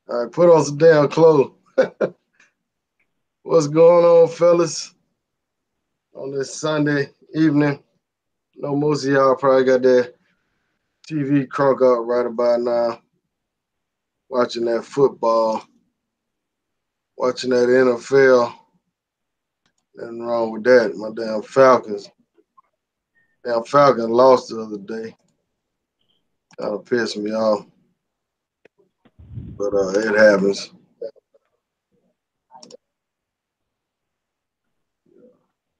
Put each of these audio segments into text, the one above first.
All right, put on some damn clothes. What's going on, fellas? On this Sunday evening. Know most of y'all probably got their TV crunk up right about now, watching that football, watching that NFL. Nothing wrong with that. My damn Falcons. Damn Falcons lost the other day. Kind of pissed me off, but it happens.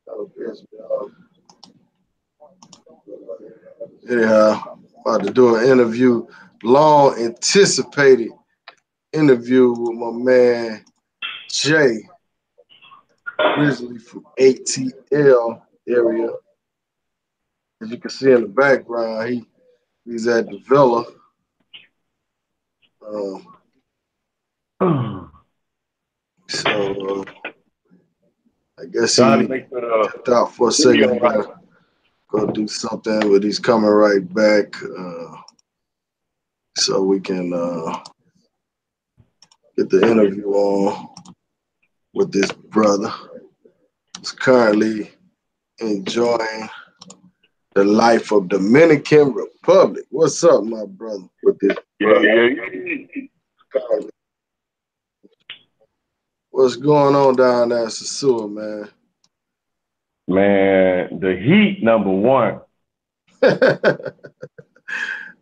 Kind of pissed me off. Anyhow, about to do an interview, long anticipated interview with my man Jay, originally from ATL area. As you can see in the background, he's at the Villa. Um, so I guess Trying to he make the dipped out for a second. video He right. gotta go do something, but he's coming right back. So we can get the interview on with this brother. He's currently enjoying the life of Dominican Republic. What's up, my brother? With this brother. Yeah. What's going on down there in Sosua, man? Man, the heat, number one.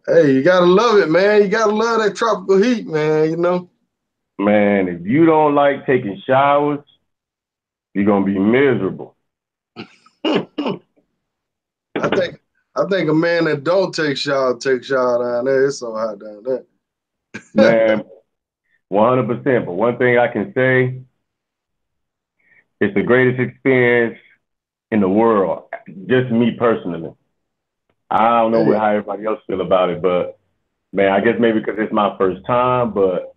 Hey, you gotta love it, man. You gotta love that tropical heat, man. You know. Man, if you don't like taking showers, you're gonna be miserable. I think a man that don't take shower down there. It's so hot down there. Man, 100%. But one thing I can say, it's the greatest experience in the world. Just me personally. I don't know Hey, how everybody else feel about it, but man, I guess maybe because it's my first time, but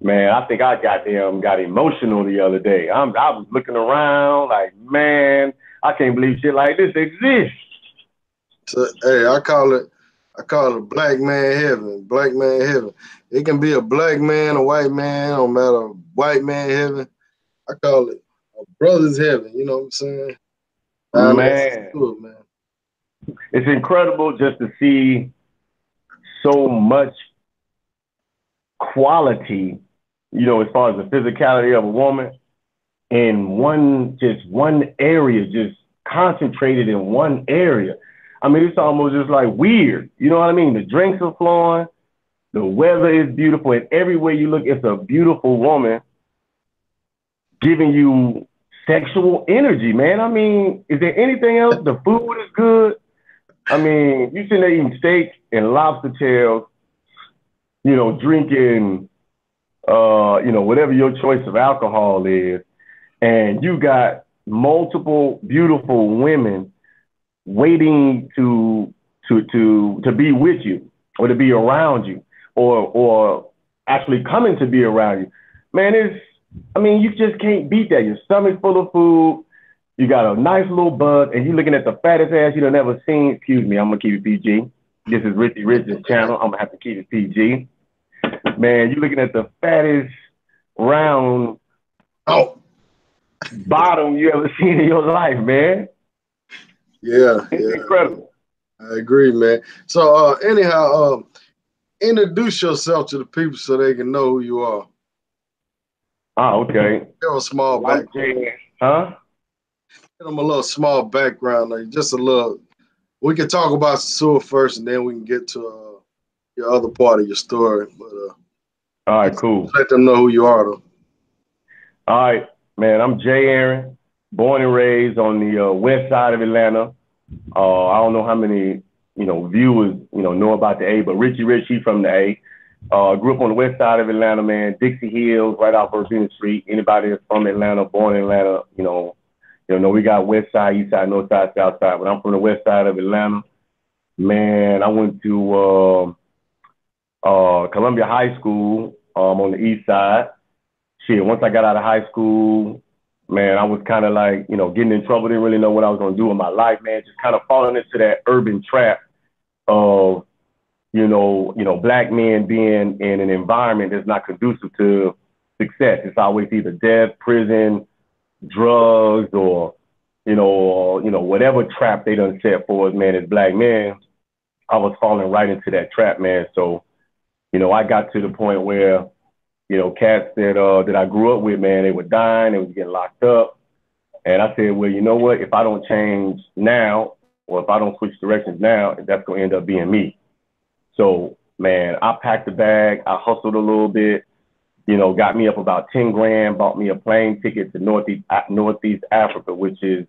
man, I think I got emotional the other day. I was looking around like, man, I can't believe shit like this exists. so, hey, I call it black man heaven. Black man heaven. It can be a black man, a white man, no matter white man heaven. I call it a brother's heaven. You know what I'm saying? Down there, Man, Sosua, man. it's incredible just to see so much quality, as far as the physicality of a woman in one area, just concentrated in one area. I mean, it's almost just like weird. You know what I mean? The drinks are flowing, the weather is beautiful, and everywhere you look, it's a beautiful woman giving you sexual energy, man. I mean, is there anything else? The food is good. I mean, you sitting there eating steak and lobster tails, drinking, whatever your choice of alcohol is, and you got multiple beautiful women waiting to be with you or to be around you or actually coming to be around you. Man, you just can't beat that. Your stomach's full of food. You got a nice little butt, and you're looking at the fattest ass you've never seen. Excuse me, I'm gonna keep it PG. This is Richie Rich's channel. I'm gonna have to keep it PG. Man, you're looking at the fattest round bottom you ever seen in your life, man. Yeah, It's yeah. incredible. I agree, man. So anyhow, introduce yourself to the people so they can know who you are. Okay. Give them a small Well, I'm background. Jay. Huh? Give them a little small background, like just a little. We can talk about Sosua first, and then we can get to your other part of your story. But All right, just cool. let them know who you are, though. All right, man. I'm Jay Aaron, born and raised on the west side of Atlanta. I don't know how many viewers know about the A, but Richie Rich, he from the A. Grew up on the west side of Atlanta, man. Dixie Hills, right off Virginia Street. Anybody that's from Atlanta, born in Atlanta, we got west side, east side, north side, south side. But I'm from the west side of Atlanta. Man, I went to Columbia High School on the east side. Shit, once I got out of high school, man, I was kind of like, getting in trouble. Didn't really know what I was going to do in my life, man. Just kind of falling into that urban trap of, black men being in an environment that's not conducive to success. It's always either death, prison, drugs, or whatever trap they done set for us, man. As black men, I was falling right into that trap, man. So, I got to the point where, cats that I grew up with, man, they were dying, they was getting locked up. And I said, well, you know what? If I don't change now, or if I don't switch directions now, that's going to end up being me. So, man, I packed a bag. I hustled a little bit, got me up about 10 grand, bought me a plane ticket to Northeast Africa, which is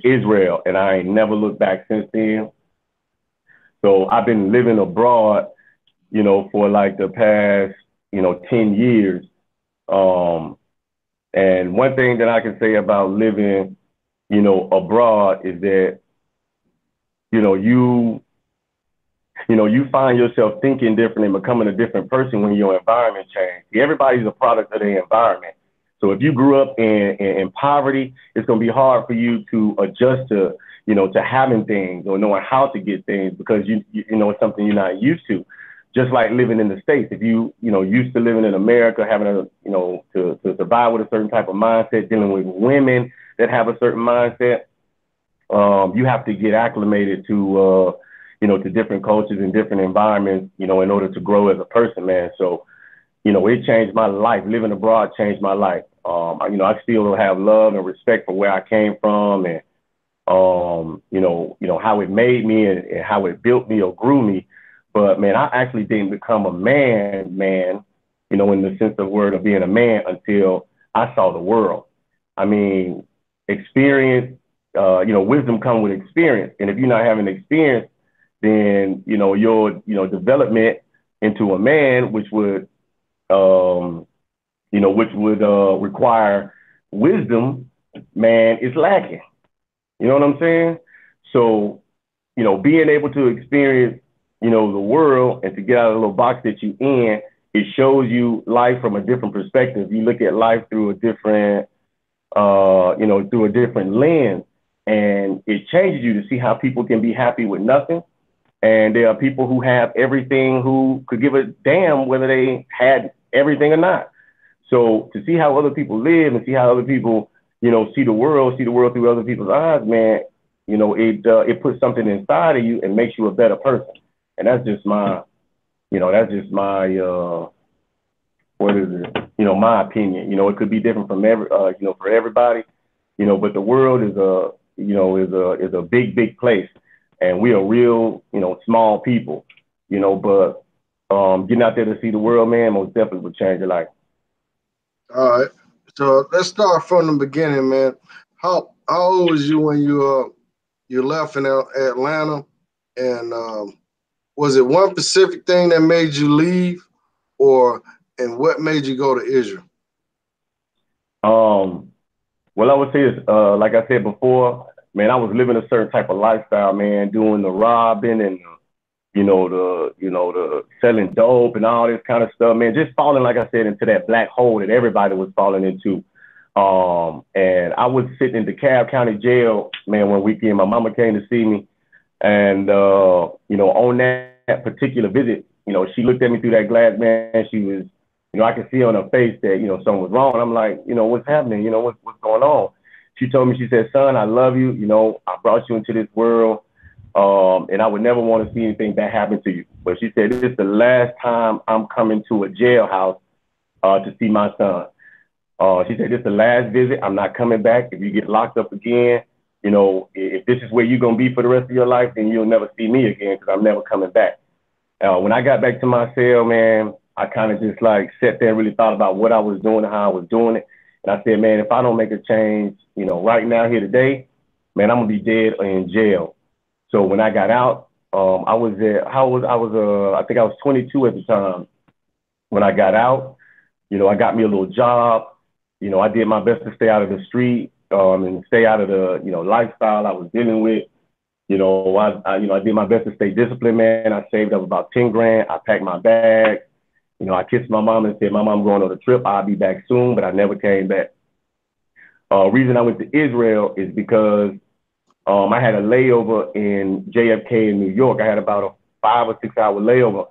Israel. And I ain't never looked back since then. So I've been living abroad, for like the past, 10 years. And one thing that I can say about living, abroad is that, you find yourself thinking different and becoming a different person when your environment changes. Everybody's a product of their environment. So if you grew up in poverty, it's going to be hard for you to adjust to, to having things or knowing how to get things because it's something you're not used to. Just like living in the States, if you used to living in America, having to survive with a certain type of mindset, dealing with women that have a certain mindset, you have to get acclimated to to different cultures and different environments, in order to grow as a person, man. So, it changed my life. Living abroad changed my life. I still have love and respect for where I came from and, how it made me and how it built me or grew me. But, man, I actually didn't become a man, in the sense of word of being a man until I saw the world. I mean, experience, wisdom comes with experience. And if you're not having experience, then, your, development into a man, which would, require wisdom, man, is lacking. You know what I'm saying? So, being able to experience, the world and to get out of the little box that you in, it shows you life from a different perspective. You look at life through a different, through a different lens, and it changes you to see how people can be happy with nothing. And there are people who have everything who could give a damn whether they had everything or not. So to see how other people live and see how other people, see the world through other people's eyes, man, it puts something inside of you and makes you a better person. And that's just my, what is it? My opinion. It could be different from for everybody, but the world is a big, big place. And we are real, small people, but getting out there to see the world, man, most definitely would change your life. All right. So let's start from the beginning, man. How old was you when you left in Atlanta? And was it one specific thing that made you leave, and what made you go to Israel? Well, I would say is, like I said before, man, I was living a certain type of lifestyle, man, doing the robbing and, the selling dope and all this kind of stuff, man, just falling, like I said, into that black hole that everybody was falling into. And I was sitting in DeKalb County Jail, man, one weekend. My mama came to see me. And, on that particular visit, she looked at me through that glass, man. She was, I could see on her face that, something was wrong. I'm like, what's happening? What's going on? She told me, she said, son, I love you. I brought you into this world. And I would never want to see anything bad happen to you. But she said, this is the last time I'm coming to a jailhouse to see my son. She said, this is the last visit. I'm not coming back. If you get locked up again, if this is where you're going to be for the rest of your life, then you'll never see me again because I'm never coming back. When I got back to my cell, man, I kind of just like sat there and really thought about what I was doing and how I was doing it. And I said, man, if I don't make a change, right now here today, man, I'm going to be dead or in jail. So when I got out, I was there. I think I was 22 at the time. When I got out, I got me a little job. I did my best to stay out of the street and stay out of the, lifestyle I was dealing with. I did my best to stay disciplined, man. I saved up about 10 grand. I packed my bag. I kissed my mom and said, Mom, I'm going on a trip. I'll be back soon, but I never came back. Reason I went to Israel is because I had a layover in JFK in New York. I had about 5 or 6 hour layover.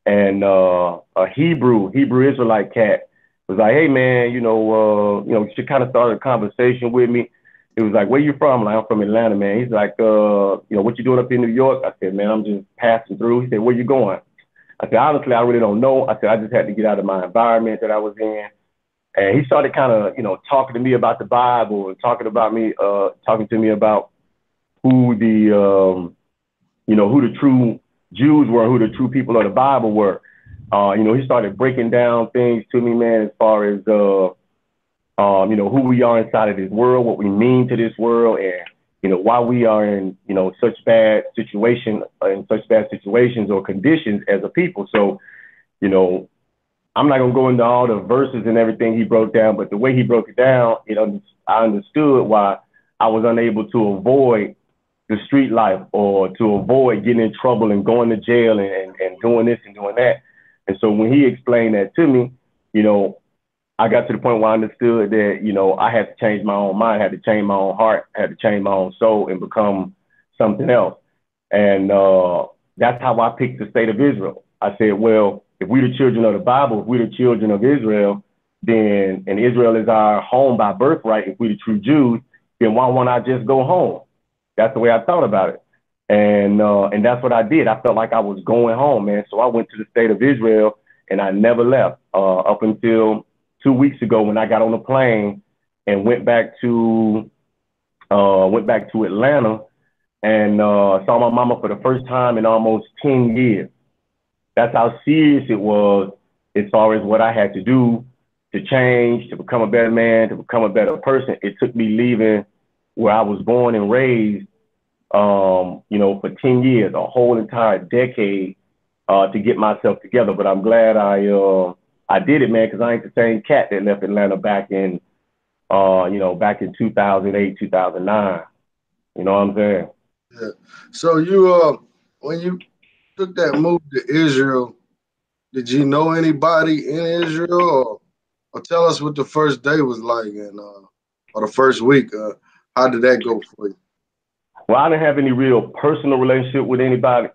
And a Hebrew Israelite cat was like, hey man, she kind of started a conversation with me. It was like, where you from? Like, I'm from Atlanta, man. He's like, what you doing up in New York? I said, man, I'm just passing through. He said, where you going? I said, honestly, I really don't know. I said, I just had to get out of my environment that I was in. And he started kind of, talking to me about the Bible and talking to me about who the, who the true Jews were, who the true people of the Bible were. He started breaking down things to me, man, as far as, who we are inside of this world, what we mean to this world, and, why we are in, such bad situations or conditions as a people. So, I'm not going to go into all the verses and everything he broke down, but the way he broke it down, I understood why I was unable to avoid the street life or to avoid getting in trouble and going to jail and doing this and doing that. And so when he explained that to me, I got to the point where I understood that, I had to change my own mind, had to change my own heart, had to change my own soul and become something else. And that's how I picked the state of Israel. I said, well, if we're the children of the Bible, if we're the children of Israel, and Israel is our home by birthright, if we're the true Jews, then why won't I just go home? That's the way I thought about it. And that's what I did. I felt like I was going home, man. So I went to the state of Israel and I never left up until 2 weeks ago when I got on a plane and went back to Atlanta and saw my mama for the first time in almost 10 years. That's how serious it was as far as what I had to do to change, to become a better man, to become a better person. It took me leaving where I was born and raised, for 10 years, a whole entire decade to get myself together. But I'm glad I did it, man, because I ain't the same cat that left Atlanta back in 2008, 2009. You know what I'm saying? Yeah. So you, when you took that move to Israel, did you know anybody in Israel, or tell us what the first day was like, and or the first week? How did that go for you? Well, I didn't have any real personal relationship with anybody,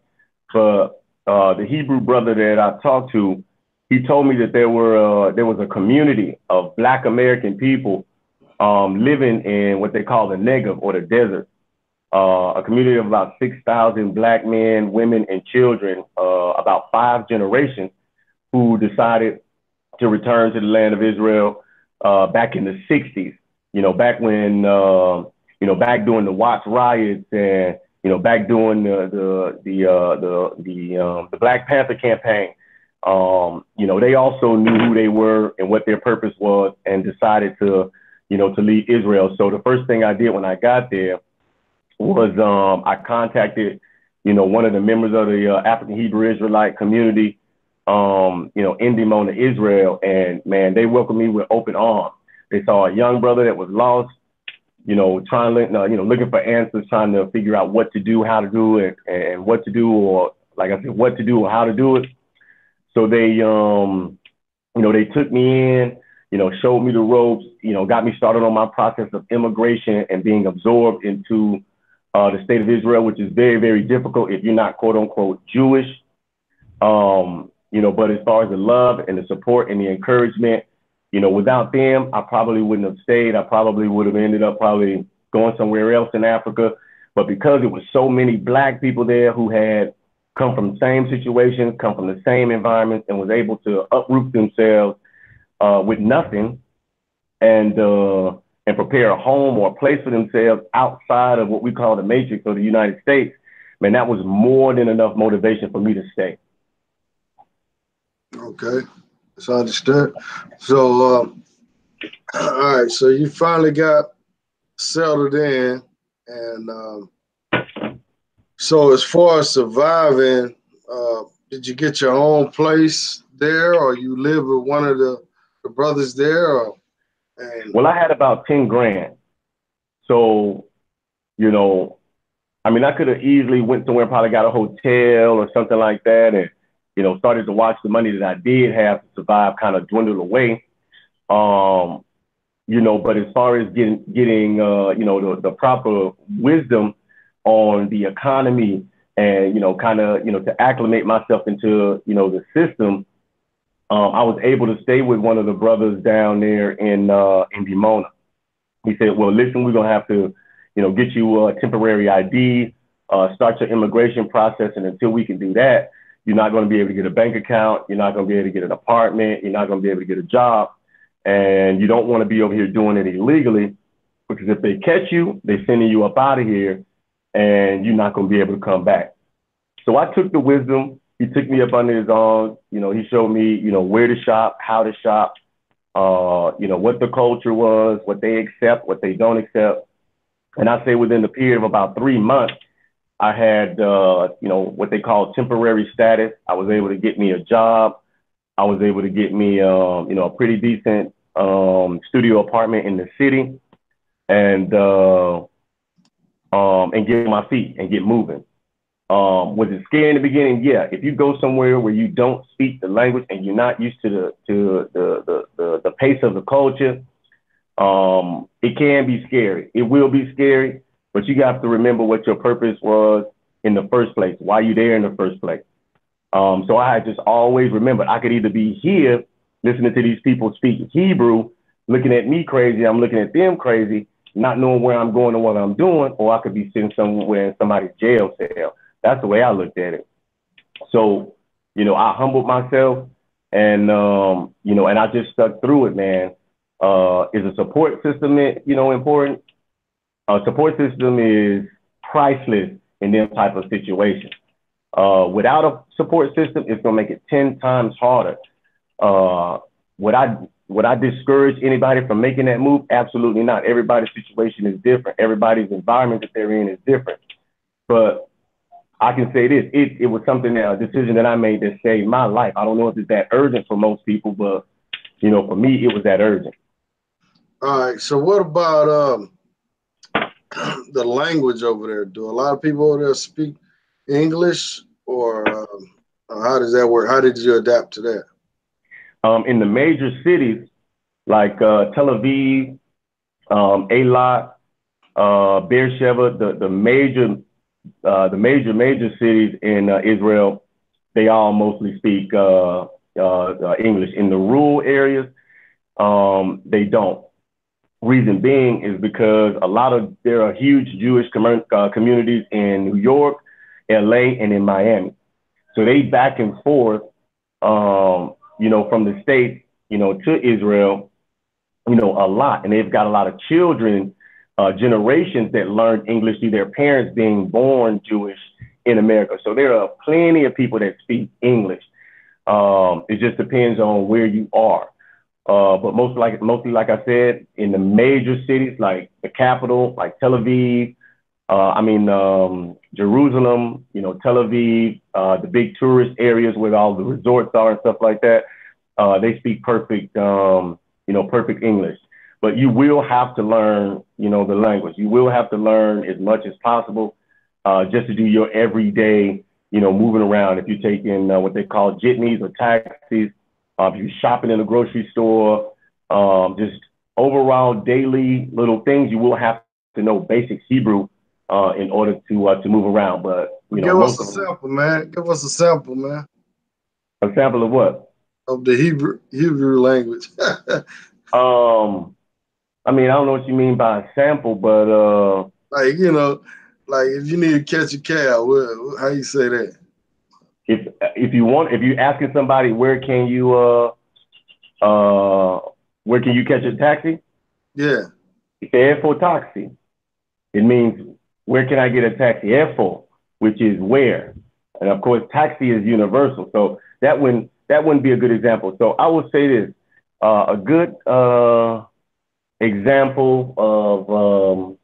but the Hebrew brother that I talked to, he told me that there was a community of Black American people living in what they call the Negev, or the desert. A community of about 6,000 Black men, women, and children, about 5 generations, who decided to return to the land of Israel back in the 60s. Back when, back during the Watts riots, and back during the Black Panther campaign. They also knew who they were and what their purpose was, and decided to leave Israel. So the first thing I did when I got there was I contacted, one of the members of the African Hebrew Israelite community, in Dimona, Israel. And man, they welcomed me with open arms. They saw a young brother that was lost, looking for answers, trying to figure out what to do, how to do it, and what to do, or like I said, what to do or how to do it. So they, they took me in, showed me the ropes, got me started on my process of immigration and being absorbed into the state of Israel, which is very, very difficult if you're not quote unquote Jewish. But as far as the love and the support and the encouragement, without them, I probably wouldn't have stayed. I probably would have ended up probably going somewhere else in Africa. But because it was so many Black people there who had come from the same situations, come from the same environments, and was able to uproot themselves with nothing, and prepare a home or a place for themselves outside of what we call the matrix or the United States, man, that was more than enough motivation for me to stay. Okay, that's understood. So, all right, so you finally got settled in, and so as far as surviving, did you get your own place there, or you live with one of the brothers there? Or, Well, I had about 10 grand. So, I could have easily went somewhere, probably got a hotel or something like that, and, started to watch the money that I did have to survive kind of dwindle away. But as far as getting the proper wisdom on the economy and, kind of, to acclimate myself into, the system. I was able to stay with one of the brothers down there in Dimona. He said, well, listen, we're going to have to, get you a temporary ID, start your immigration process. And until we can do that, you're not going to be able to get a bank account. You're not going to be able to get an apartment. You're not going to be able to get a job. And you don't want to be over here doing it illegally, because if they catch you, they're sending you up out of here and you're not going to be able to come back. So I took the wisdom. He took me up under his arms. He showed me, where to shop, how to shop, what the culture was, what they accept, what they don't accept. And I say within the period of about 3 months, I had, what they call temporary status. I was able to get me a job. I was able to get me, a pretty decent studio apartment in the city, and get on my feet and get moving. Was it scary in the beginning? Yeah. If you go somewhere where you don't speak the language and you're not used to the pace of the culture, it can be scary. It will be scary, but you have to remember what your purpose was in the first place, why you there in the first place. So I just always remembered I could either be here listening to these people speak Hebrew, looking at me crazy, I'm looking at them crazy, not knowing where I'm going or what I'm doing, or I could be sitting somewhere in somebody's jail cell. That's the way I looked at it. So, I humbled myself, and, and I just stuck through it, man. Is a support system, important? A support system is priceless in them type of situations. Without a support system, it's going to make it 10 times harder. Would I discourage anybody from making that move? Absolutely not. Everybody's situation is different. Everybody's environment that they're in is different. But I can say this, it was something, a decision that I made that saved my life. I don't know if it's that urgent for most people, but, for me, it was that urgent. All right. So what about the language over there? Do a lot of people over there speak English, or how does that work? How did you adapt to that? In the major cities like Tel Aviv, Eilat, Beersheba, the major cities in Israel, they all mostly speak English. In the rural areas, they don't. Reason being is because there are huge Jewish communities in New York, LA, and in Miami. So they back and forth, from the States, to Israel, a lot. And they've got a lot of children, generations that learned English through their parents being born Jewish in America. So there are plenty of people that speak English. It just depends on where you are. But mostly, like I said, in the major cities, like the capital, like Tel Aviv, Jerusalem, Tel Aviv, the big tourist areas where all the resorts are and stuff like that, they speak perfect, perfect English. But you will have to learn, the language. You will have to learn as much as possible, just to do your everyday, moving around. If you're taking what they call jitneys or taxis, if you're shopping in a grocery store, just overall daily little things, you will have to know basic Hebrew in order to move around. But give us a sample, man. Give us a sample, man. A sample of what? Of the Hebrew language. I don't know what you mean by a sample, but like if you need to catch a cab, how you say that? If you're asking somebody where can you catch a taxi? Yeah. Airport taxi. It means where can I get a taxi? Airport, which is where, and of course taxi is universal. So that wouldn't be a good example. So I would say this: a good example of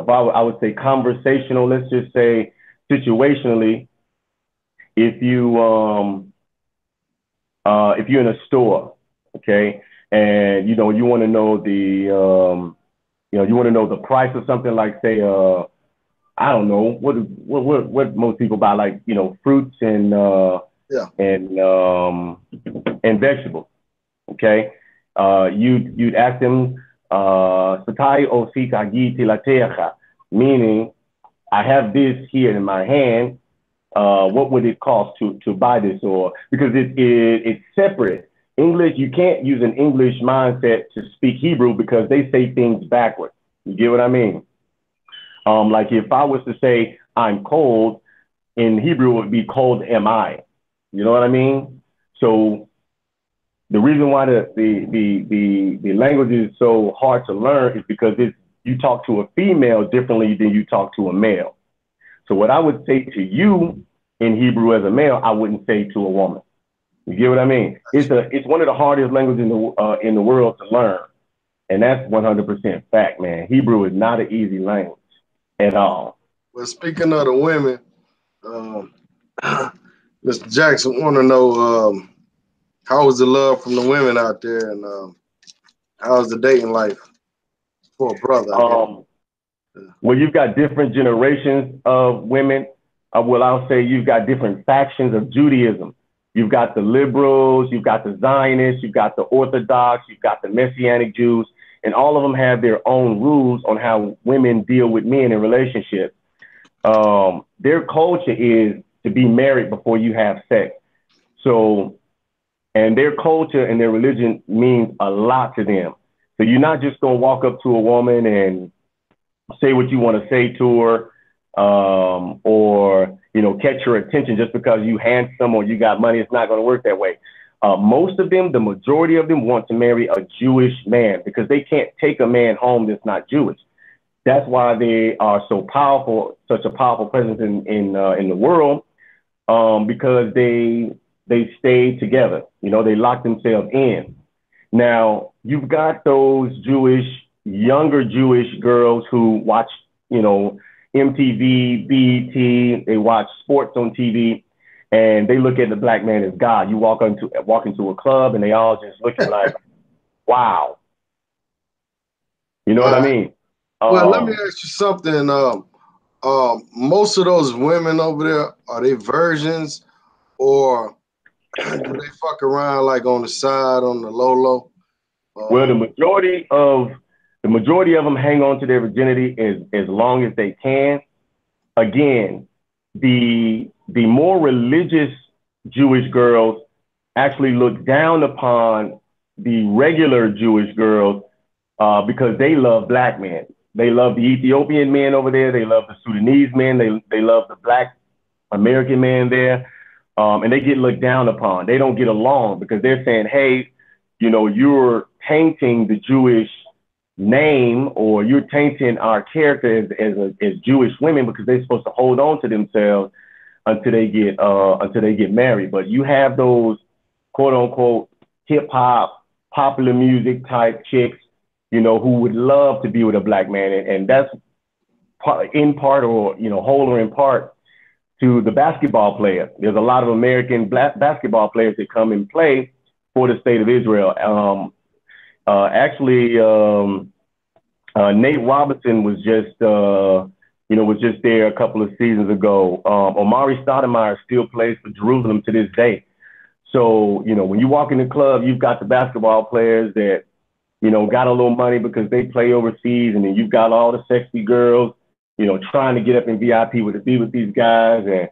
I would say conversational. Let's just say situationally. If you're in a store, okay, and you want to know the price of something, like say I don't know what most people buy, like fruits and vegetables, okay. You'd ask them satai o sitagi tilatecha, meaning I have this here in my hand. What would it cost to buy this? Or because it's separate. English, you can't use an English mindset to speak Hebrew because they say things backwards. You get what I mean? Like if I was to say I'm cold, in Hebrew it would be cold am I. You know what I mean? So the reason why the language is so hard to learn is because you talk to a female differently than you talk to a male. So what I would say to you in Hebrew as a male, I wouldn't say to a woman. You get what I mean? It's one of the hardest languages in the world to learn, and that's 100% fact, man. Hebrew is not an easy language at all. Well, speaking of the women, Mr. Jackson want to know how was the love from the women out there, and how's the dating life for a brother, I guess. Um, well, you've got different generations of women. Well, I'll say you've got different factions of Judaism. You've got the liberals, you've got the Zionists, you've got the Orthodox, you've got the Messianic Jews, and all of them have their own rules on how women deal with men in relationships. Their culture is to be married before you have sex. So, and their culture and their religion means a lot to them. So you're not just going to walk up to a woman and say what you want to say to her, or catch her attention just because you handsome or you got money. It's not going to work that way. Most of them, the majority of them, want to marry a Jewish man because they can't take a man home that's not Jewish. That's why they are so powerful, such a powerful presence in the world, because they stay together. They lock themselves in. Now you've got those younger Jewish girls who watch, MTV, BET, they watch sports on TV, and they look at the black man as God. You walk into a club and they all just looking like, wow. You know what I mean? Well, let me ask you something. Most of those women over there, are they virgins, or do they fuck around like on the side, on the low low? Well, the majority of them hang on to their virginity as long as they can. Again, the more religious Jewish girls actually look down upon the regular Jewish girls because they love black men. They love the Ethiopian men over there. They love the Sudanese men. They love the black American man there. And they get looked down upon. They don't get along because they're saying, hey, you're tainting the Jewish name, or you're tainting our character as Jewish women, because they're supposed to hold on to themselves until they get married. But you have those quote unquote hip hop, popular music type chicks, who would love to be with a black man, and that's in part, or whole or in part, to the basketball player. There's a lot of American black basketball players that come and play for the state of Israel. Nate Robinson was just there a couple of seasons ago. Omari Stoudemire still plays for Jerusalem to this day. So, when you walk in the club, you've got the basketball players that, got a little money because they play overseas, and then you've got all the sexy girls, trying to get up in VIP to be with these guys. And,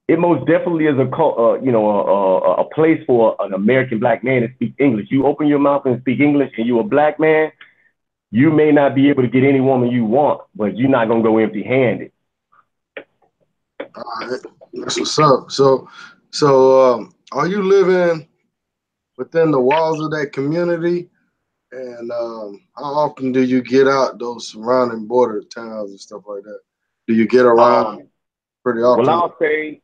it most definitely is a place for an American black man to speak English. You open your mouth and speak English, and you're a black man, you may not be able to get any woman you want, but you're not going to go empty-handed. All right. That's what's up. So are you living within the walls of that community? And how often do you get out those surrounding border towns and stuff like that? Do you get around pretty often? Well, I'll say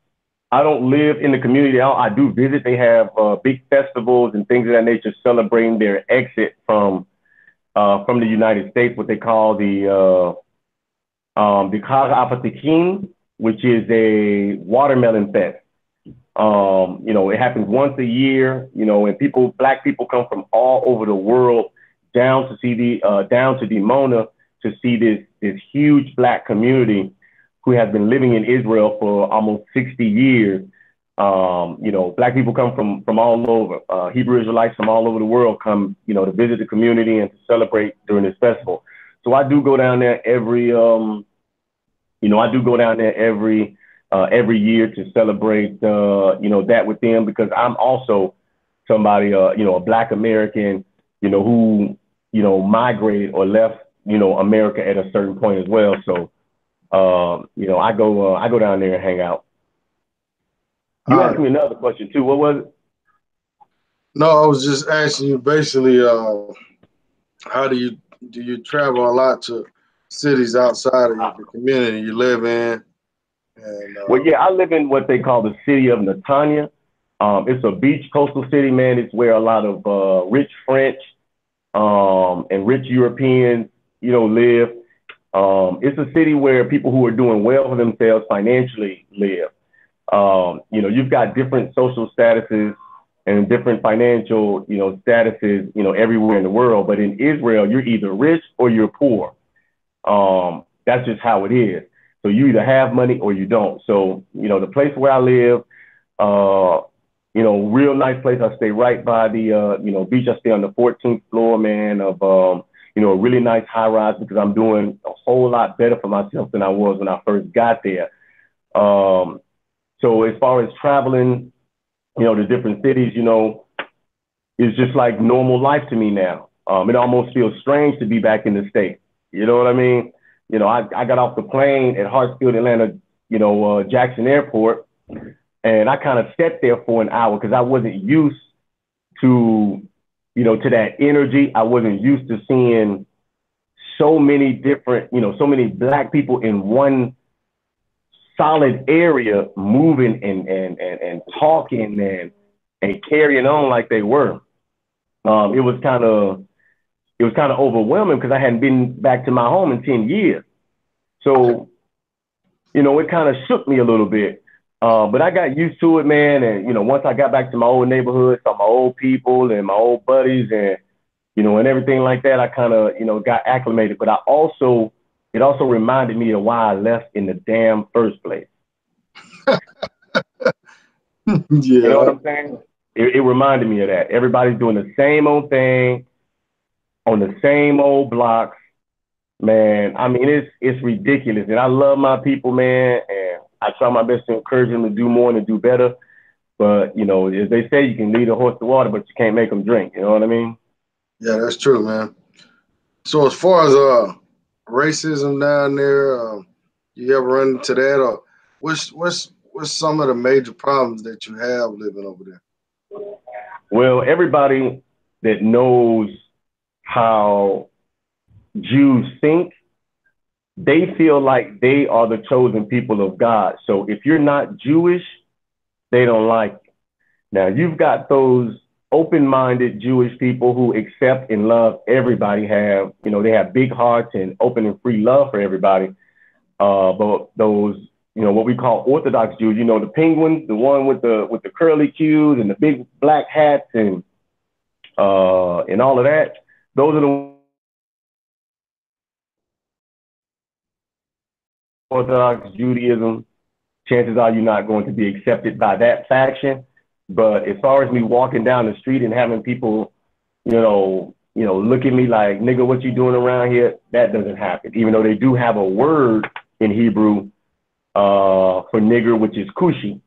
I don't live in the community. I do visit. They have big festivals and things of that nature celebrating their exit from the United States, what they call the Cashapp, which is a watermelon fest. It happens once a year, and black people come from all over the world down to Dimona to see this huge black community who has been living in Israel for almost 60 years. Black people come from all over. Hebrew Israelites from all over the world come, to visit the community and to celebrate during this festival. So I do go down there every You know, I do go down there every year to celebrate, you know, that with them, because I'm also somebody, you know, a Black American, you know, who, you know, migrated or left, you know, America at a certain point as well. So, you know, I go down there and hang out. You All asked right. me another question too. What was it? No, I was just asking you basically, how do you travel a lot to cities outside of the community you live in? And Well, yeah, I live in what they call the city of Netanya. It's a beach coastal city, man. It's where a lot of rich French and rich Europeans, you know, live. It's a city where people who are doing well for themselves financially live. You know, you've got different social statuses and different financial, you know, statuses, you know, everywhere in the world. But in Israel, you're either rich or you're poor. That's just how it is. So you either have money or you don't. So, you know, the place where I live, uh, you know, real nice place. I stay right by the, you know, beach. I stay on the 14th floor, man, of, you know, a really nice high rise, because I'm doing a whole lot better for myself than I was when I first got there. Um, so as far as traveling, you know, to different cities, you know, it's just like normal life to me now. It almost feels strange to be back in the States. You know what I mean? You know, I got off the plane at Hartsfield, Atlanta, you know, Jackson Airport, and I kind of sat there for an hour because I wasn't used to, you know, to that energy. I wasn't used to seeing so many different, you know, so many Black people in one solid area moving and talking and carrying on like they were. It was kind of overwhelming because I hadn't been back to my home in 10 years. So, you know, it kind of shook me a little bit. But I got used to it, man. And, you know, once I got back to my old neighborhood, saw my old people and my old buddies and, you know, and everything like that, I kind of, you know, got acclimated. But it also reminded me of why I left in the damn first place. You know what yeah, I'm saying? It reminded me of that. Everybody's doing the same old thing on the same old blocks, man. I mean, it's ridiculous. And I love my people, man. And I try my best to encourage them to do more and to do better. But, you know, as they say, you can lead a horse to water, but you can't make them drink. You know what I mean? yeah, that's true, man. So as far as racism down there, you ever run into that, or what's some of the major problems that you have living over there? Well, everybody that knows how Jews think, they feel like they are the chosen people of God. So if you're not Jewish, they don't like you. Now, you've got those open-minded Jewish people who accept and love everybody, you know, they have big hearts and open and free love for everybody. But those, you know, what we call Orthodox Jews, you know, the penguins, the one with the curly cues and the big black hats and all of that, those are the Orthodox Judaism. Chances are you're not going to be accepted by that faction. But as far as me walking down the street and having people, look at me like, nigga, what you doing around here? That doesn't happen. Even though they do have a word in Hebrew for nigger, which is kushi.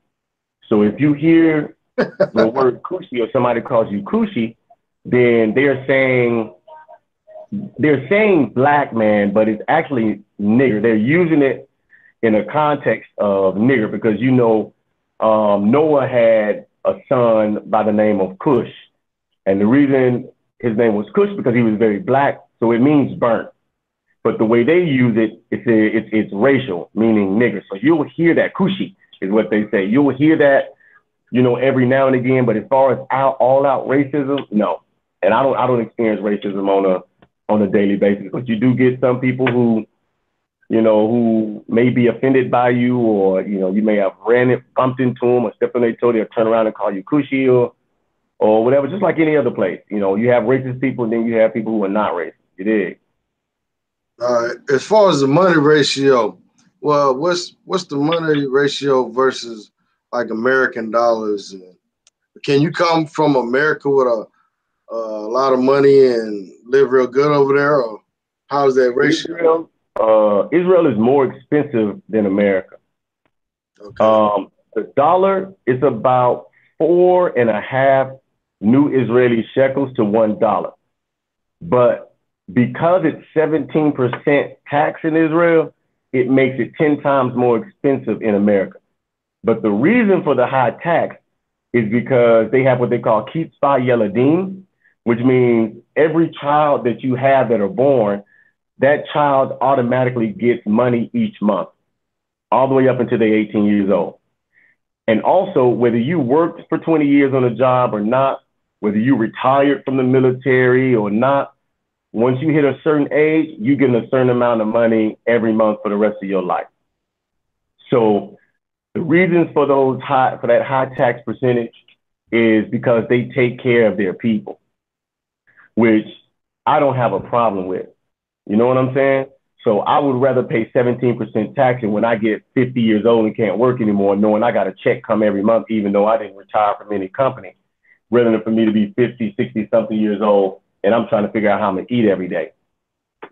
So if you hear the word kushi or somebody calls you kushi, then they're saying black man, but it's actually nigger. They're using it in a context of nigger because, Noah had a son by the name of Cush. And the reason his name was Cush because he was very black, so it means burnt. But the way they use it, it's racial, meaning nigger. So you'll hear that, Kushi is what they say. You'll hear that, every now and again. But as far as all out racism, no. And I don't experience racism on a daily basis. But you do get some people who may be offended by you, or you may have bumped into them, or stepped on their toe. They'll turn around and call you Kushi or whatever. Just like any other place, you have racist people, and then you have people who are not racist. You dig? As far as the money ratio, well, what's the money ratio versus like American dollars? Can you come from America with a lot of money and live real good over there, or how's that ratio? Israel is more expensive than America. Okay. The dollar is about 4.5 new Israeli shekels to $1. But because it's 17% tax in Israel, it makes it 10 times more expensive in America. But the reason for the high tax is because they have what they call kitzvah yeladim, which means every child that you have that are born, that child automatically gets money each month, all the way up until they're 18 years old. And also, whether you worked for 20 years on a job or not, whether you retired from the military or not, once you hit a certain age, you get a certain amount of money every month for the rest of your life. So the reasons for that high tax percentage is because they take care of their people, which I don't have a problem with. You know what I'm saying? So I would rather pay 17% tax, and when I get 50 years old and can't work anymore, knowing I got a check come every month, even though I didn't retire from any company, rather than for me to be 50, 60 something years old and I'm trying to figure out how I'm gonna eat every day.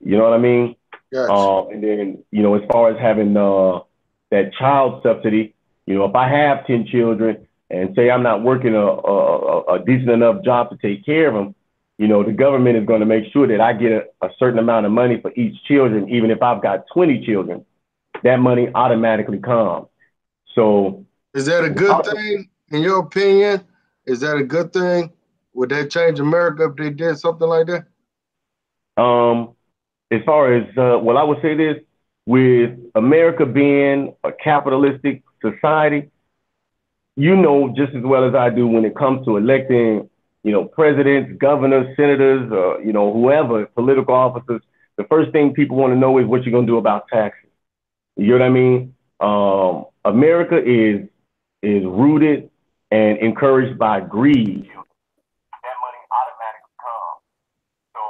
You know what I mean? Gotcha. And then, as far as having that child subsidy, if I have 10 children and say I'm not working a decent enough job to take care of them, the government is going to make sure that I get a certain amount of money for each children, even if I've got 20 children, that money automatically comes. So is that a good thing in your opinion? Is that a good thing? Would that change America if they did something like that? As far as, I would say this, with America being a capitalistic society, just as well as I do when it comes to electing, presidents, governors, senators, whoever, political officers, the first thing people want to know is what you're going to do about taxes. You know what I mean? America is rooted and encouraged by greed. That money automatically comes. So,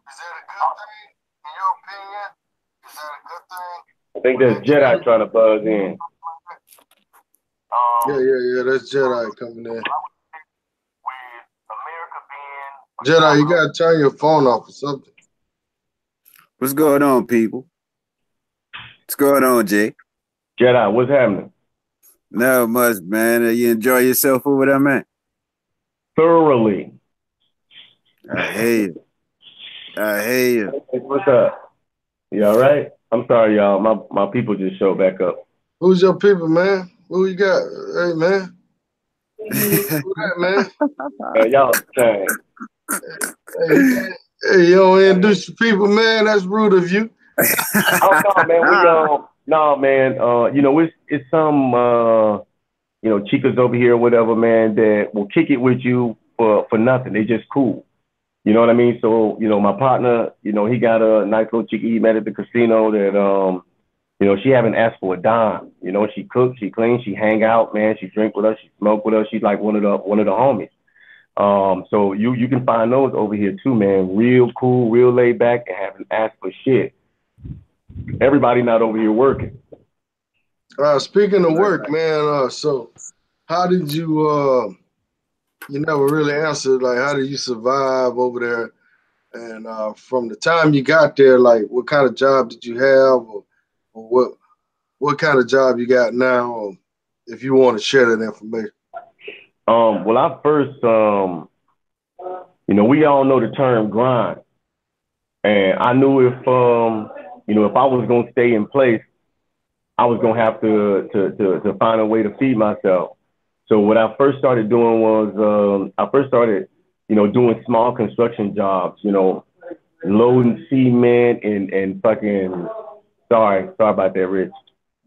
is that a good thing in your opinion? Is that a good thing? I think there's Jedi trying to buzz in. Yeah. That's Jedi coming in. Jedi, you gotta turn your phone off or something. What's going on, people? What's going on, Jay? Jedi, what's happening? Not much, man. You enjoy yourself over there, man? Thoroughly. I hate it. What's up? You all right? I'm sorry, y'all. My people just showed back up. Who's your people, man? Who you got? Hey, man. Who that, man? Y'all saying. Hey, you don't introduce your people, man. That's rude of you. Oh no, man. It's some chicas over here or whatever, man, that will kick it with you for nothing. They just cool. You know what I mean? So, my partner, he got a nice little chick he met at the casino that she haven't asked for a dime. She cooks, she cleans, she hang out, man, she drink with us, she smoke with us. She's like one of the homies. So you can find those over here too, man. Real cool, real laid back, and haven't asked for shit. Everybody not over here working. Speaking of work, man, so how did you you never really answered, like, how did you survive over there? And from the time you got there, like, what kind of job did you have, or what kind of job you got now, or if you want to share that information? Well, I first, we all know the term grind, and I knew if I was gonna stay in place, I was gonna have to find a way to feed myself. So what I first started doing was doing small construction jobs, loading cement and fucking sorry about that, Rich.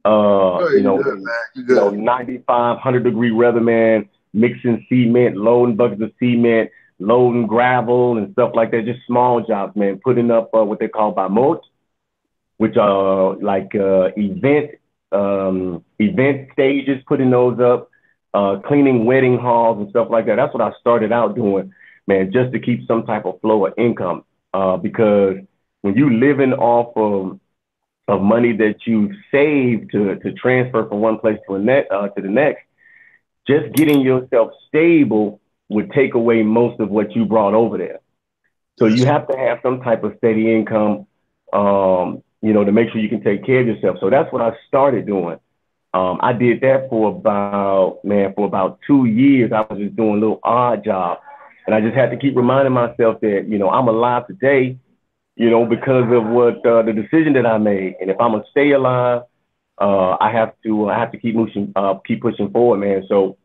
You good. 95, 100-degree weather, man, mixing cement, loading buckets of cement, loading gravel and stuff like that. Just small jobs, man. Putting up what they call bamot, which are like event stages, putting those up, cleaning wedding halls and stuff like that. That's what I started out doing, man, just to keep some type of flow of income. Because when you living off of money that you save to transfer from one place to the next, just getting yourself stable would take away most of what you brought over there. So you have to have some type of steady income. to make sure you can take care of yourself. So that's what I started doing. I did that for about 2 years. I was just doing little odd jobs. And I just had to keep reminding myself that, I'm alive today, because of what the decision that I made. And if I'm gonna stay alive, I have to keep pushing forward, man. So,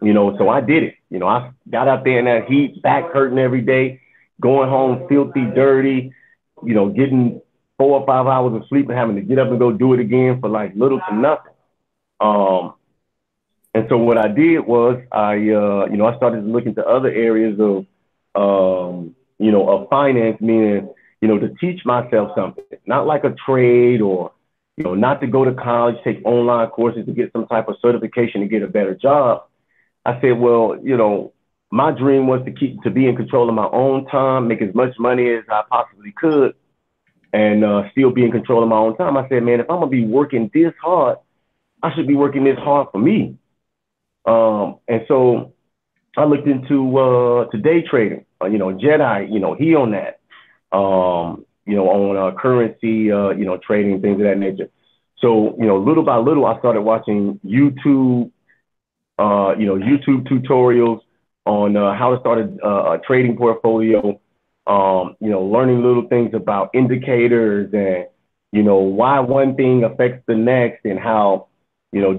so I did it. I got out there in that heat, back hurting every day, going home filthy, dirty, getting 4 or 5 hours of sleep and having to get up and go do it again for like little to nothing. And so what I did was I started to look into other areas of finance, meaning, to teach myself something, not like a trade or, not to go to college, take online courses to get some type of certification to get a better job. I said, well, my dream was to be in control of my own time, make as much money as I possibly could, and still be in control of my own time. I said, man, if I'm gonna be working this hard, I should be working this hard for me. And so I looked into to day trading. Jedi, he on that. On currency, trading, things of that nature. So, little by little, I started watching YouTube tutorials on how to start a trading portfolio, learning little things about indicators and, why one thing affects the next and how,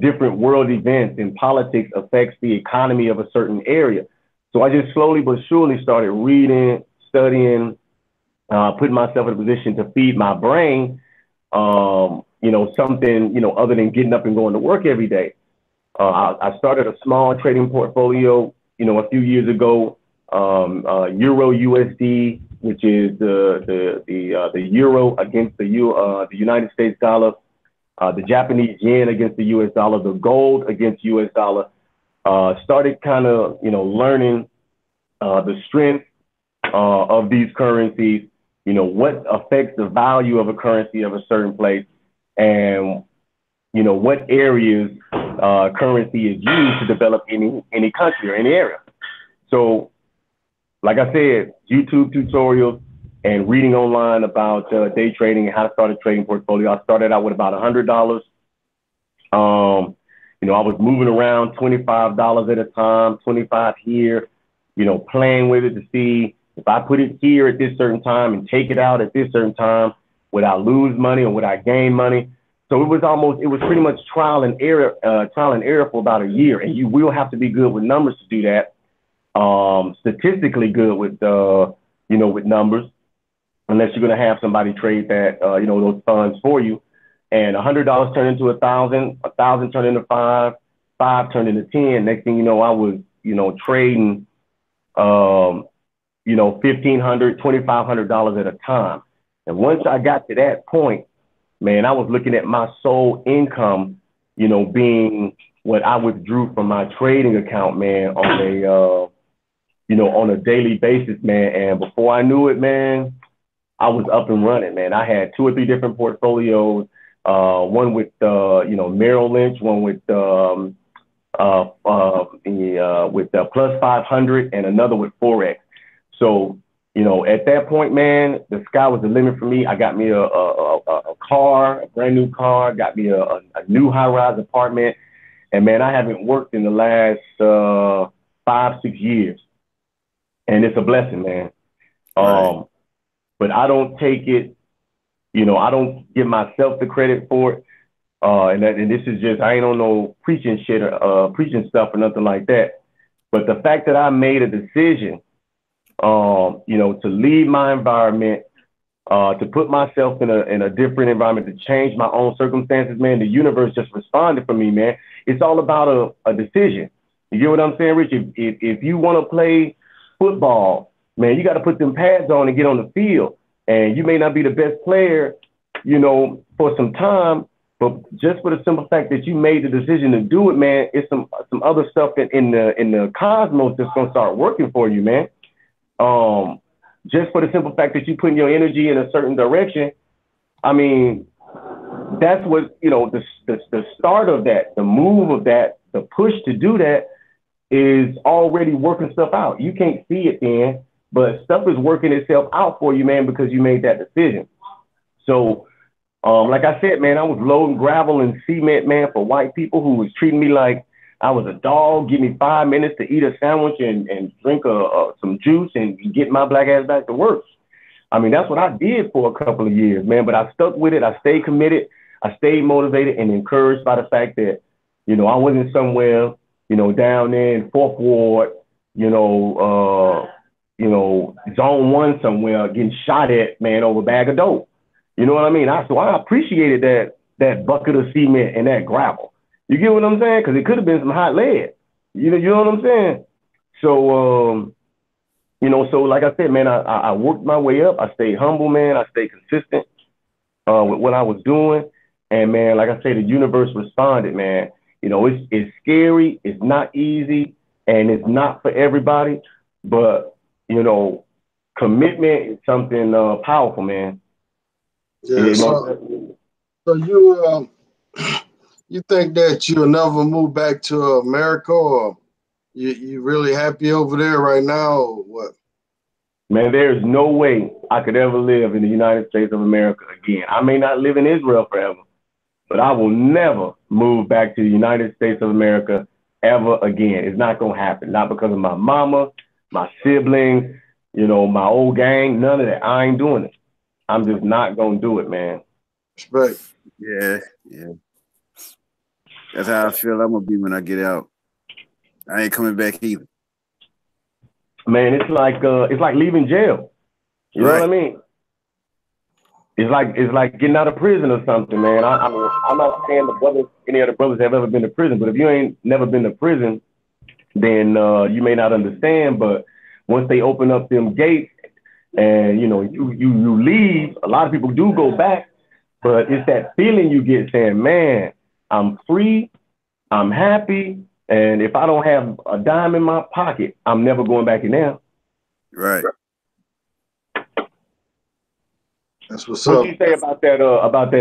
different world events and politics affects the economy of a certain area. So I just slowly but surely started reading, studying, putting myself in a position to feed my brain, something, other than getting up and going to work every day. I started a small trading portfolio, a few years ago, Euro USD, which is the euro against the United States dollar, the Japanese yen against the US dollar, the gold against US dollar. Started kind of, learning the strength of these currencies, what affects the value of a currency of a certain place, and what areas currency is used to develop any country or any area. So, like I said, YouTube tutorials and reading online about day trading and how to start a trading portfolio. I started out with about $100. I was moving around $25 at a time, 25 here, playing with it to see if I put it here at this certain time and take it out at this certain time, would I lose money or would I gain money? So it was pretty much trial and error for about a year. And you will have to be good with numbers to do that. Statistically good with numbers, unless you're going to have somebody trade that, those funds for you. And $100 turned into 1,000, 1,000 turned into 5, 5 turned into 10. Next thing you know, I was, trading, $1,500, $2,500 at a time. And once I got to that point, man, I was looking at my sole income, being what I withdrew from my trading account, man, on a daily basis, man. And before I knew it, man, I was up and running, man. I had 2 or 3 different portfolios, one with, Merrill Lynch, one with plus 500, and another with Forex. So, at that point, man, the sky was the limit for me. I got me a car, a brand new car, got me a new high-rise apartment. And, man, I haven't worked in the last 5, 6 years. And it's a blessing, man. Right. But I don't take it, I don't give myself the credit for it. And this is just, I ain't on no preaching shit or preaching stuff or nothing like that. But the fact that I made a decision, to leave my environment, to put myself in a different environment, to change my own circumstances, man, the universe just responded for me, man. It's all about a decision. You get what I'm saying, Rich? If you want to play football, man, you got to put them pads on and get on the field. And you may not be the best player, for some time, but just for the simple fact that you made the decision to do it, man, it's some other stuff in the cosmos that's gonna start working for you, man. Just for the simple fact that you putting your energy in a certain direction. I mean, that's what, the start of that, the move of that, the push to do that is already working stuff out. You can't see it then, but stuff is working itself out for you, man, because you made that decision. So, Like I said, man, I was loading gravel and cement, man, for white people who was treating me like I was a dog. Give me 5 minutes to eat a sandwich and drink some juice and get my black ass back to work. I mean, that's what I did for a couple of years, man. But I stuck with it. I stayed committed. I stayed motivated and encouraged by the fact that, I wasn't somewhere, down there in Fourth Ward, zone one somewhere getting shot at, man, over a bag of dope. You know what I mean? So I appreciated that bucket of cement and that gravel. You get what I'm saying? Because it could have been some hot lead. You know what I'm saying? So, so like I said, man, I worked my way up. I stayed humble, man. I stayed consistent with what I was doing. And, man, like I said, the universe responded, man. It's scary. It's not easy. And it's not for everybody. But, commitment is something powerful, man. Yeah. So you you think that you'll never move back to America, or you really happy over there right now, or what? Man, there's no way I could ever live in the United States of America again. I may not live in Israel forever, but I will never move back to the United States of America ever again. It's not going to happen. Not because of my mama, my siblings, my old gang, none of that. I ain't doing it. I'm just not going to do it, man. Respect. Yeah. That's how I feel I'm going to be when I get out. I ain't coming back either. Man, it's like leaving jail. You know what I mean? It's like getting out of prison or something, man. I'm not saying any other brothers have ever been to prison, but if you ain't never been to prison, then you may not understand. But once they open up them gates and you leave, a lot of people do go back, but it's that feeling you get saying, man, I'm free, I'm happy. And if I don't have a dime in my pocket, I'm never going back in there. Right. That's what's up. What do you say about that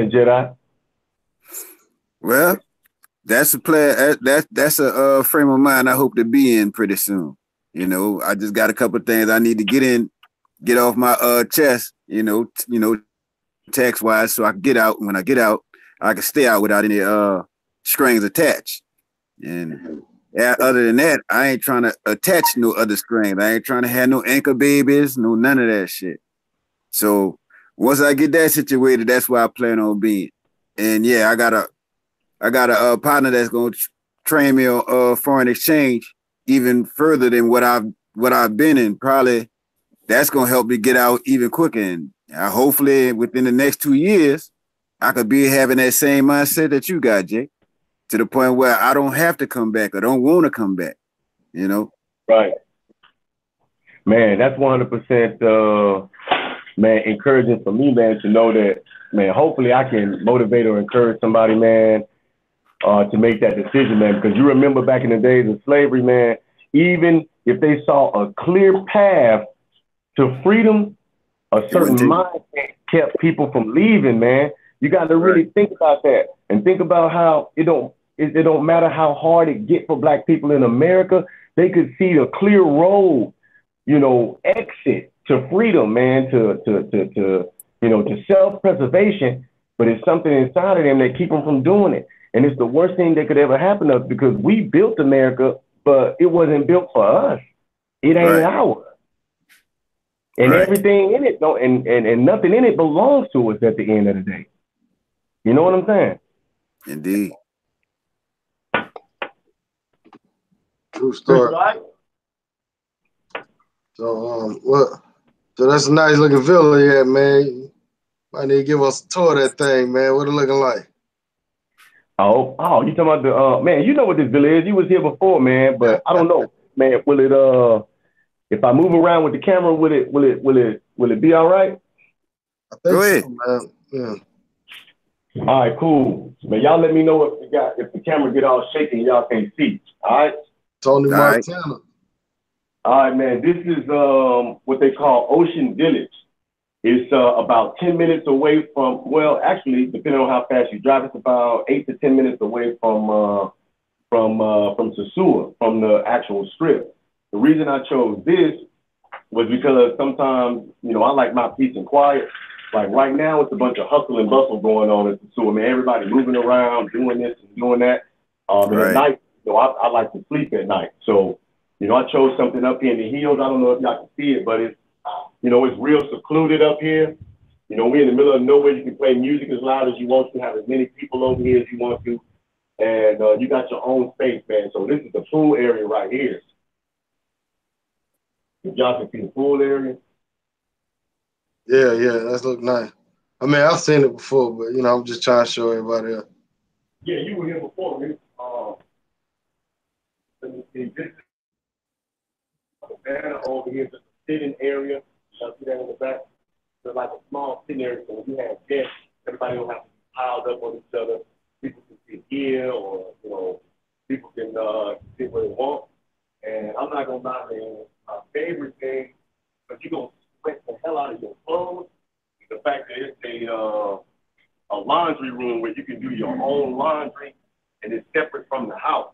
Jedi? Well, that's a plan. That's a frame of mind I hope to be in pretty soon. I just got a couple of things I need to get off my chest. Tax wise, so I can get out. And when I get out, I can stay out without any strings attached. And other than that, I ain't trying to attach no other strings. I ain't trying to have no anchor babies, none of that shit. So once I get that situated, that's where I plan on being. And yeah, I got a partner that's gonna train me on foreign exchange even further than what I've been in. Probably that's gonna help me get out even quicker. And hopefully within the next 2 years, I could be having that same mindset that you got, Jake. To the point where I don't have to come back or don't want to come back, Right. Man, that's 100%, man, encouraging for me, man, to know that, man, hopefully I can motivate or encourage somebody, man, to make that decision, man. Because you remember back in the days of slavery, man, even if they saw a clear path to freedom, a certain mindset kept people from leaving, man. You got to really think about that and think about how it don't matter how hard it get for black people in America. They could see a clear road, exit to freedom, man, to self-preservation. But it's something inside of them that keep them from doing it. And it's the worst thing that could ever happen to us because we built America, but it wasn't built for us. It ain't ours. And everything in it, and nothing in it belongs to us at the end of the day. You know what I'm saying? Indeed. True story. So so that's a nice looking villa here, man. Might need to give us a tour of that thing, man. What it looking like? Oh, you talking about the man, you know what this villa is. You was here before, man, but I don't know, man, will it if I move around with the camera, will it be all right? I think so, man. Yeah. All right, cool. Man, y'all let me know if the camera get all shaky and y'all can't see. All right? Tony Montana. All right, man. This is what they call Ocean Village. It's about 10 minutes away from, well, actually, depending on how fast you drive, it's about 8 to 10 minutes away from Sosua, from the actual strip. The reason I chose this was because sometimes, I like my peace and quiet. Like right now, it's a bunch of hustle and bustle going on at Sosua. I mean, everybody moving around, doing this and doing that. And at night, you know, I like to sleep at night. So, you know, I chose something up here in the hills. I don't know if y'all can see it, but it's, you know, it's real secluded up here. You know, we're in the middle of nowhere. You can play music as loud as you want to, have as many people over here as you want to. And you got your own space, man. So this is the pool area right here. Y'all can see the pool area. Yeah, that look nice. I mean, I've seen it before, but you know, I'm just trying to show everybody else. Yeah, you were here before, man. Let me see. This is the banner over here, just a sitting area. You see that in the back? It's like a small sitting area, so when you have guests, everybody don't have to be piled up on each other. People can sit here, or you know, people can sit where they want. And I'm not gonna lie, man. My favorite thing, but you're gonna sweat the hell out of your clothes, is the fact that it's a laundry room where you can do your own laundry, and it's separate from the house.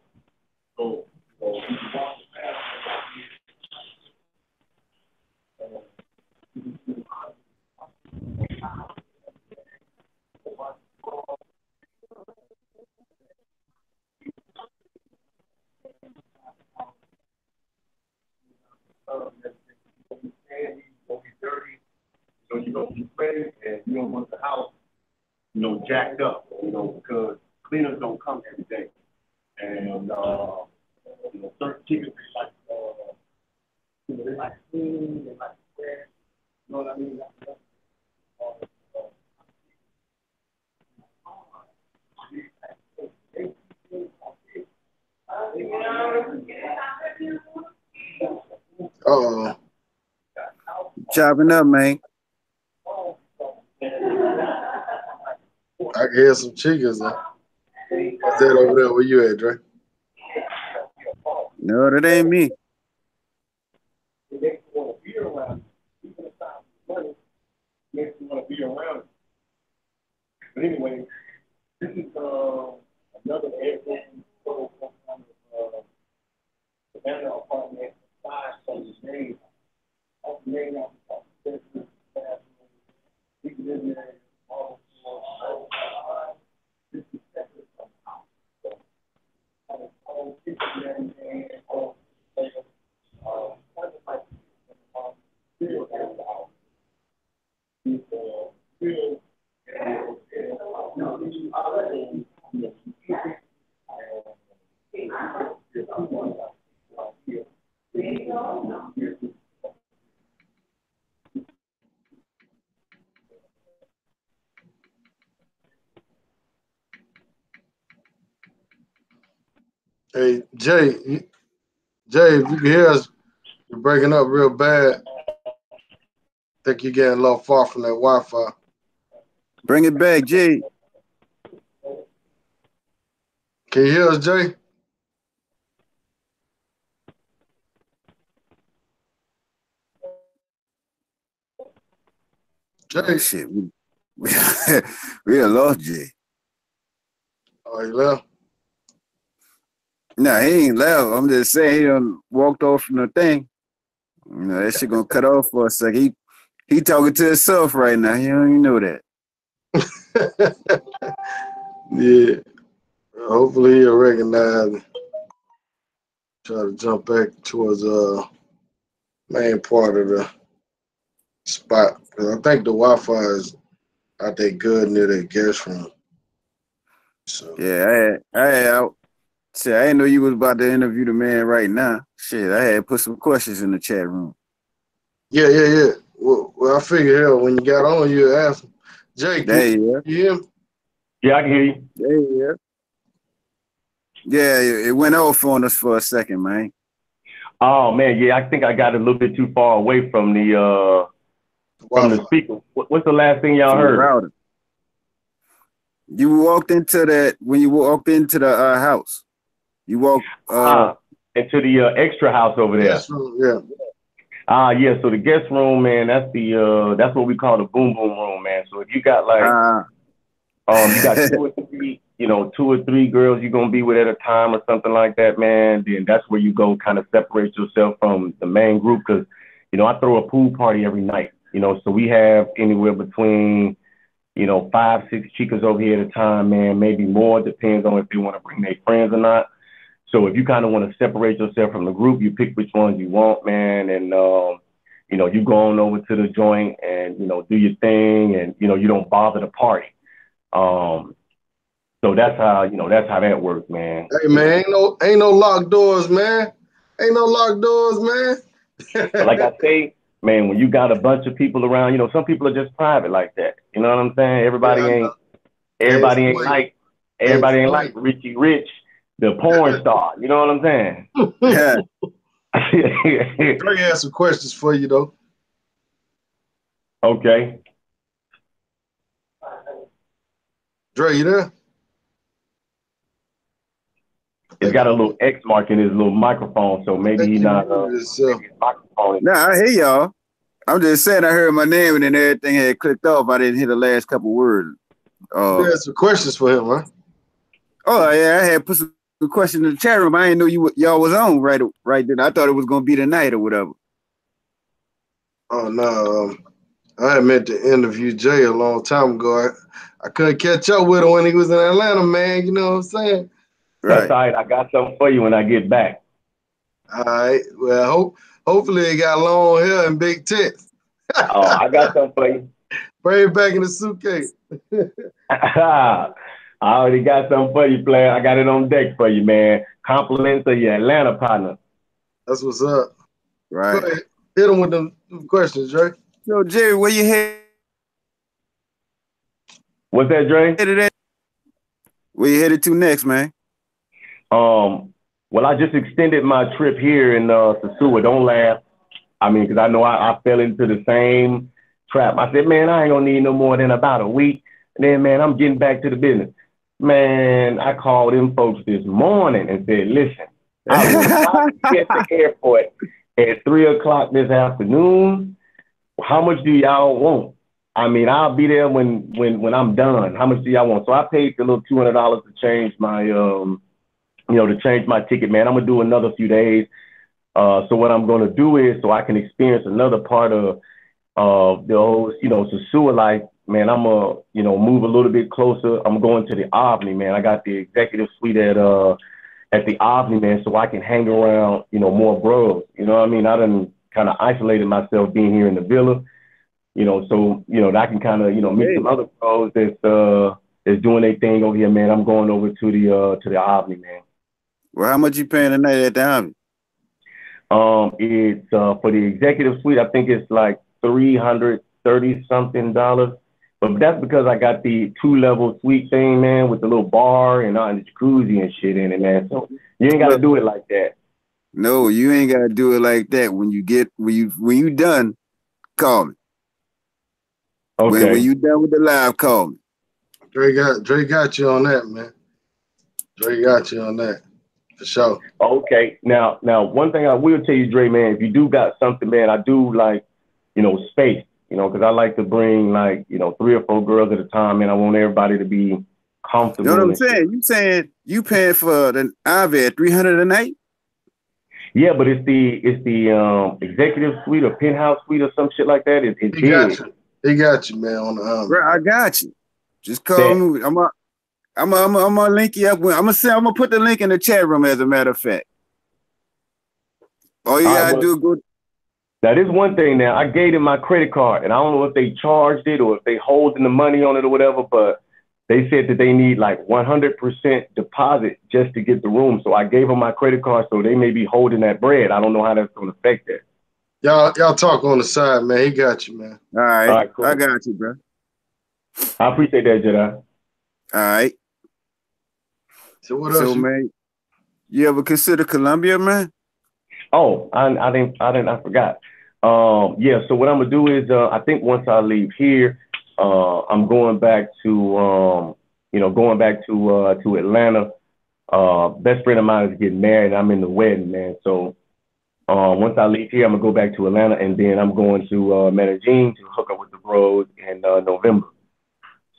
So you can walk the so you're gonna be ready, and you don't want the house, you know, jacked up, you know, because cleaners don't come every day. And you know, certain chickens they like clean, they like fresh, you know what I mean? Chopping up, man. I can hear some chickens. What's that over there? Where you at, Dre? No, that ain't me. Makes you want to be around. Even if time money makes you want to be around. But anyway, this is another area from the banner apartment side from the name. Off the name of the business. We can live there all this is separate from the house. So, all people and all Hey, Jay, if you can hear us, you're breaking up real bad. I think you're getting a little far from that Wi-Fi. Bring it back, Jay. Can you hear us, Jay? Jay. Shit, we done lost Jay. Oh, he left? Nah, he ain't left. I'm just saying he done walked off from the thing. You know, that shit gonna cut off for a second. He talking to himself right now. You don't even know that. Yeah. Hopefully he'll recognize it. Try to jump back towards main part of the spot. Because I think the Wi-Fi is out there good near that guest room. So Yeah, I didn't know you was about to interview the man right now. Shit, I had put some questions in the chat room. Yeah. Well, I figured, hell, when you got on, you asked him. Jake, you hear him? Yeah, I can hear you. Yeah, it went off on us for a second, man. Oh man, yeah, I think I got a little bit too far away from the speaker. What's the last thing y'all heard? Router. You walked into that when you walked into the house. You walked into the extra house over there. Guest room, yeah. Yeah. So the guest room, man, that's what we call the boom boom room, man. So if you got like you got two or three girls you're gonna be with at a time or something like that, man, then that's where you go kind of separate yourself from the main group, because I throw a pool party every night. You know, so we have anywhere between, you know, 5, 6 chicas over here at a time, man, maybe more. Depends on if they want to bring their friends or not. So if you kind of want to separate yourself from the group, you pick which ones you want, man, and you know, you go on over to the joint and, you know, do your thing, and, you know, you don't bother the party. So that's how, you know, that's how that works, man. Hey man, ain't no locked doors, man. Ain't no locked doors, man. But like I say, man, when you got a bunch of people around, you know, some people are just private like that. You know what I'm saying? Yeah, I know. Everybody ain't like Richie Rich, the porn star. You know what I'm saying? Yeah. Dre has some questions for you though. Okay. Dre, you there? It's got a little X mark in his little microphone, so maybe he's not. Maybe his microphone. Nah, I hear y'all. I'm just saying I heard my name and then everything had clicked off. I didn't hear the last couple words. You had some questions for him, huh? Oh yeah, I had put some questions in the chat room. I didn't know y'all was on right then. I thought it was gonna be tonight or whatever. Oh no, I had meant to interview Jay a long time ago. I couldn't catch up with him when he was in Atlanta, man. You know what I'm saying? Right. That's all right. I got something for you when I get back. All right. Well, hopefully he got long hair and big tits. Oh, I got something for you. Bring it back in the suitcase. I already got something for you, player. I got it on deck for you, man. Compliments of your Atlanta partner. That's what's up. Right. Go ahead. Hit him with them questions, Dre. So, Jerry, where you headed? What's that, Dre? Where you headed to next, man? Well, I just extended my trip here in Sosua. Don't laugh. I mean, because I know I fell into the same trap. I said, man, I ain't going to need no more than about a week. And then, man, I'm getting back to the business. Man, I called them folks this morning and said, listen, I will not be at the airport at 3 o'clock this afternoon. How much do y'all want? I mean, I'll be there when I'm done. How much do y'all want? So I paid the little $200 to change my, to change my ticket, man. I'm going to do another few days. So what I'm going to do is, so I can experience another part of the whole, Sosua life, man, I'm going to, move a little bit closer. I'm going to the Omni, man. I got the executive suite at the Omni, man, so I can hang around, more bros. You know what I mean? I done kind of isolated myself being here in the villa, so, I can kind of, meet some other bros that's doing their thing over here, man. I'm going over to the Omni, man. Well, how much you paying tonight at the Omni? It's for the executive suite, I think it's like $330 something. But that's because I got the 2-level suite thing, man, with the little bar and the jacuzzi and shit in it, man. So you ain't gotta do it like that. No, you ain't gotta do it like that. When you done, call me. Okay. When you done with the live, call me. Dre got you on that, man. Dre got you on that. For sure. Okay. Now, one thing I will tell you, Dre, man, if you do got something, man, I do like, space, because I like to bring like, 3 or 4 girls at a time, and I want everybody to be comfortable. You know what I'm saying? You saying you paying for the Ivy at $300 a night? Yeah, but it's the executive suite or penthouse suite or some shit like that. It's big. He got you, man, on the Omni. Bro, I got you. Just call me. I'm gonna link you up. I'm gonna put the link in the chat room. As a matter of fact, all you gotta do is go. That is one thing. Now I gave them my credit card, and I don't know if they charged it or if they holding the money on it or whatever. But they said that they need like 100% deposit just to get the room. So I gave them my credit card, so they may be holding that bread. I don't know how that's gonna affect that. Y'all talk on the side, man. He got you, man. All right, cool. I got you, bro. I appreciate that, Jedi. All right. So what else? Man, you ever consider Colombia, man? Oh, I forgot. Yeah. So what I'm gonna do is, I think once I leave here, I'm going back to, to Atlanta. Best friend of mine is getting married. I'm in the wedding, man. So, once I leave here, I'm gonna go back to Atlanta, and then I'm going to Medellin to hook up with the bros in November.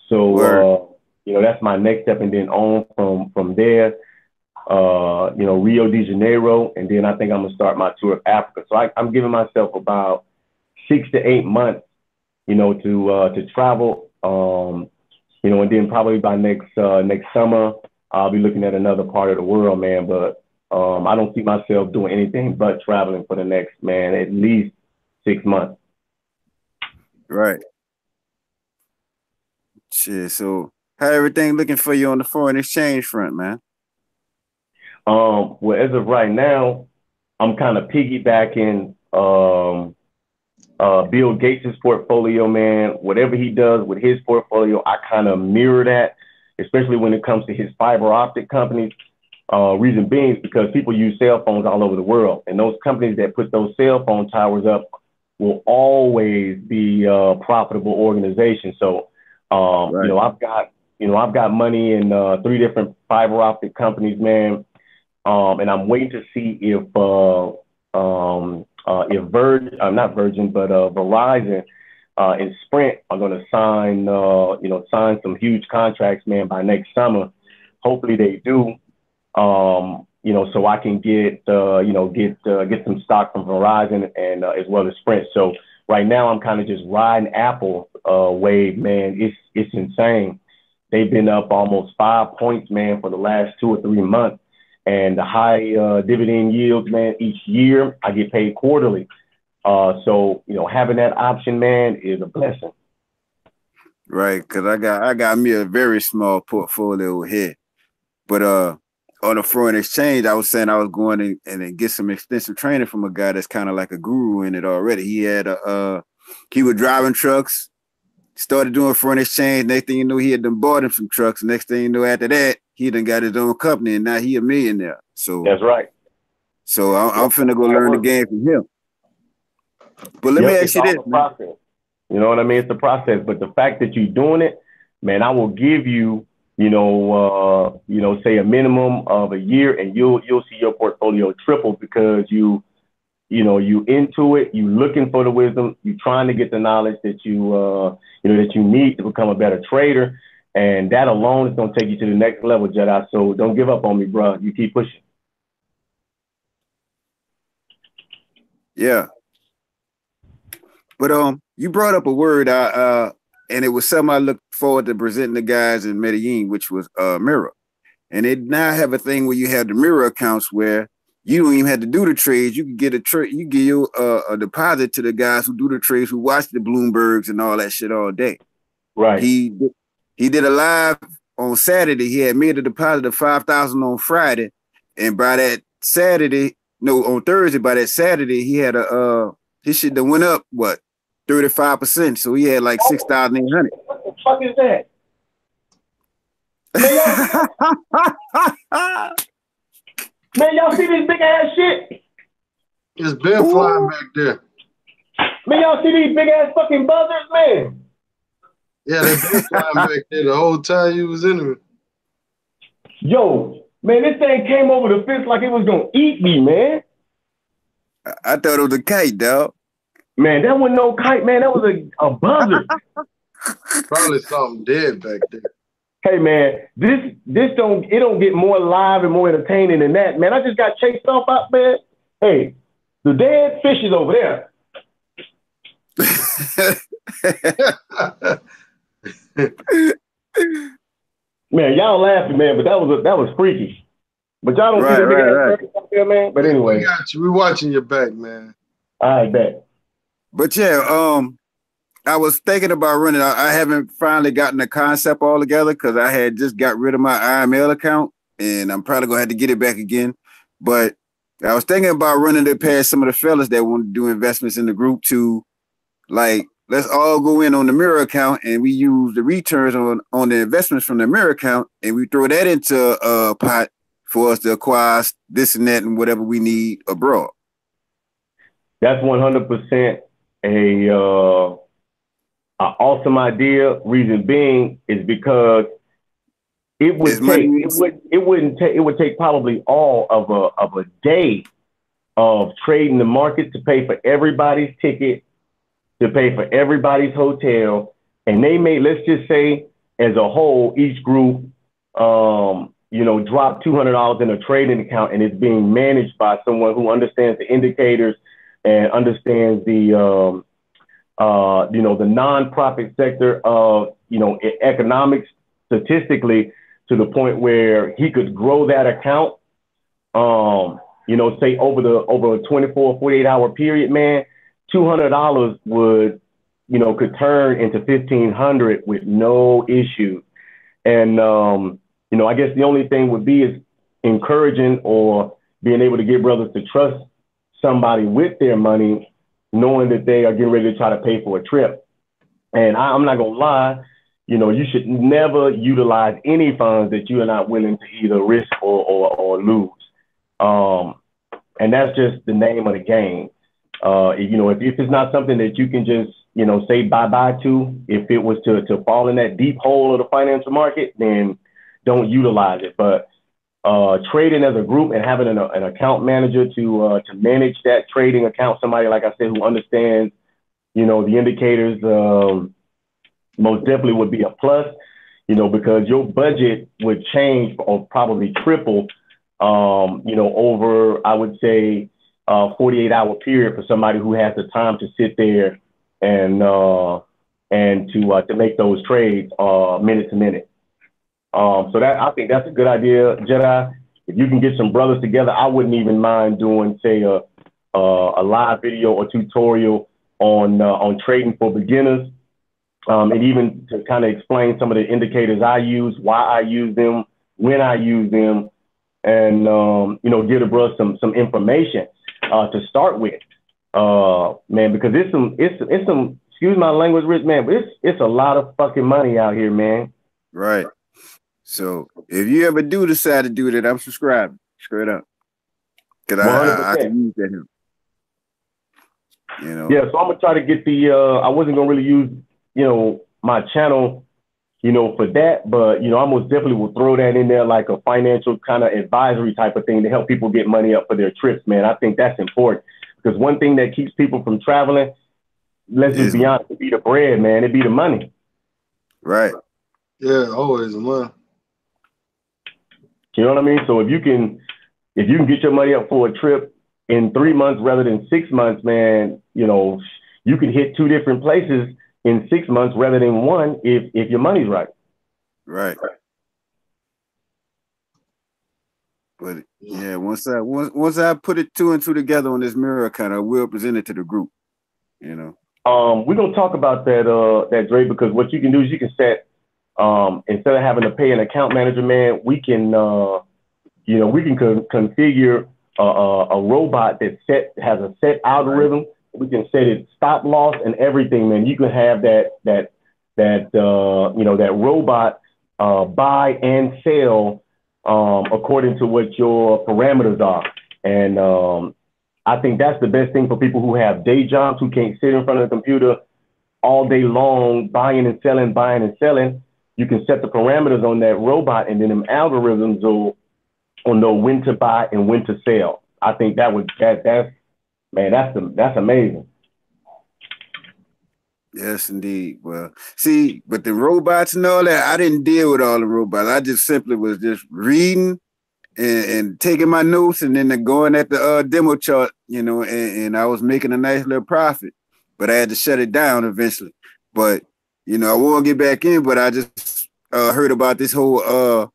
So, that's my next step, and then on from there, Rio de Janeiro, and then I think I'm gonna start my tour of Africa. So I'm giving myself about 6 to 8 months to travel. And then probably by next summer, I'll be looking at another part of the world, man. But I don't see myself doing anything but traveling for the next, man, at least 6 months. Right. Shit. So how everything looking for you on the foreign exchange front, man? Well, as of right now, I'm kind of piggybacking Bill Gates' portfolio, man. Whatever he does with his portfolio, I kind of mirror that, especially when it comes to his fiber optic companies. Reason being is because people use cell phones all over the world, and those companies that put those cell phone towers up will always be profitable organizations. So, Right. I've got money in 3 different fiber optic companies, man. And I'm waiting to see if not Virgin, but Verizon and Sprint are going to sign some huge contracts, man, by next summer. Hopefully they do. So I can get some stock from Verizon and as well as Sprint. So right now I'm kind of just riding Apple wave, man. It's insane. They've been up almost 5 points, man, for the last 2 or 3 months. And the high dividend yields, man, each year I get paid quarterly. So having that option, man, is a blessing. Right, because I got me a very small portfolio here. But on the foreign exchange, I was saying I was going and get some extensive training from a guy that's kind of like a guru in it already. He was driving trucks, started doing foreign exchange. Next thing you know, he had done bought him some trucks. Next thing you know, after that, he done got his own company, and now he a millionaire. So that's right. So I'm finna go learn the game from him. But let me ask you this, man. You know what I mean? It's the process. But the fact that you're doing it, man, I will give you, say a minimum of a year, and you'll see your portfolio triple because you into it, you looking for the wisdom, you trying to get the knowledge that you need to become a better trader. And that alone is going to take you to the next level, Jedi. So don't give up on me, bro. You keep pushing. Yeah. But you brought up a word, and it was something I look forward to presenting the guys in Medellin, which was mirror. And they now have a thing where you have the mirror accounts where you don't even have to do the trades. You can get you give a deposit to the guys who do the trades, who watch the Bloombergs and all that shit all day. Right. He did a live on Saturday. He had made a deposit of $5,000 on Friday, and by that on Thursday, by that Saturday, he had his shit that went up 35%. So he had like 6,800. What the fuck is that? Man, y'all see this big ass shit? It's been flying back there. Man, y'all see these big ass fucking buzzards, man? Yeah, they've been flying back there the whole time you was in it. Yo, man, this thing came over the fence like it was gonna eat me, man. I thought it was a kite, dog. Man, that wasn't no kite, man. That was a buzzard. Probably something dead back there. Hey, man, this don't get more live and more entertaining than that, man. I just got chased off out, man. Hey, the dead fish is over there. Man, y'all laughing, man, but that was freaky. But y'all don't see the big ass up there, man. But anyway, we got you. We watching your back, man. I bet. But yeah, I was thinking about running. I haven't finally gotten the concept all together because I had just got rid of my IML account, and I'm probably gonna have to get it back again. But I was thinking about running it past some of the fellas that want to do investments in the group to, like, let's all go in on the mirror account and we use the returns on the investments from the mirror account, and we throw that into a pot for us to acquire this and that and whatever we need abroad. That's 100% an awesome idea. Reason being is because it would take probably all of a day of trading the market to pay for everybody's ticket, to pay for everybody's hotel, and they may, let's just say, as a whole, each group, drop $200 in a trading account, and it's being managed by someone who understands the indicators and understands the the nonprofit sector of, economics statistically to the point where he could grow that account, say over a 24, 48-hour period, man, $200 would, could turn into 1,500 with no issue. And, I guess the only thing would be is encouraging or being able to get brothers to trust somebody with their money, knowing that they are getting ready to try to pay for a trip. And I'm not going to lie, you should never utilize any funds that you are not willing to either risk or lose. And that's just the name of the game. If it's not something that you can just, say bye-bye to, if it was to fall in that deep hole of the financial market, then don't utilize it. But trading as a group and having an account manager to manage that trading account, somebody, like I said, who understands, the indicators, most definitely would be a plus, because your budget would change or probably triple, over, I would say, 48-hour period for somebody who has the time to sit there and to make those trades minute to minute. So that, I think that's a good idea, Jedi. If you can get some brothers together, I wouldn't even mind doing, say, a live video or tutorial on trading for beginners, and even to kind of explain some of the indicators I use, why I use them, when I use them, and give the brothers some information to start with, man, because it's some excuse my language, Rich, man, but it's a lot of fucking money out here, man. Right. So if you ever do decide to do that, I'm subscribing straight up, because I can use that here. Yeah, so I'm gonna try to get the. I wasn't gonna really use my channel, for that, but I most definitely will throw that in there like a financial kind of advisory type of thing to help people get money up for their trips, man. I think that's important because one thing that keeps people from traveling, let's just be honest, it be the bread, man. It be the money. Right. Yeah, always the money. You know what I mean? So if you can get your money up for a trip in 3 months rather than 6 months, man, you can hit 2 different places in 6 months rather than 1 if your money's right. Right. But yeah, once I put it 2 and 2 together on this mirror account, I will present it to the group. We're gonna talk about that Dre, because what you can do is you can set instead of having to pay an account manager, man, we can configure a robot that has a set algorithm. We can set it stop loss and everything, man. You can have that robot buy and sell according to what your parameters are. And I think that's the best thing for people who have day jobs, who can't sit in front of the computer all day long, buying and selling. You can set the parameters on that robot, and then them algorithms will know when to buy and when to sell. I think that's amazing. Yes, indeed. Well, see, but the robots and all that, I didn't deal with all the robots. I just simply was just reading and taking my notes, and then going at the demo chart, and I was making a nice little profit. But I had to shut it down eventually. But I won't get back in. But I just heard about this whole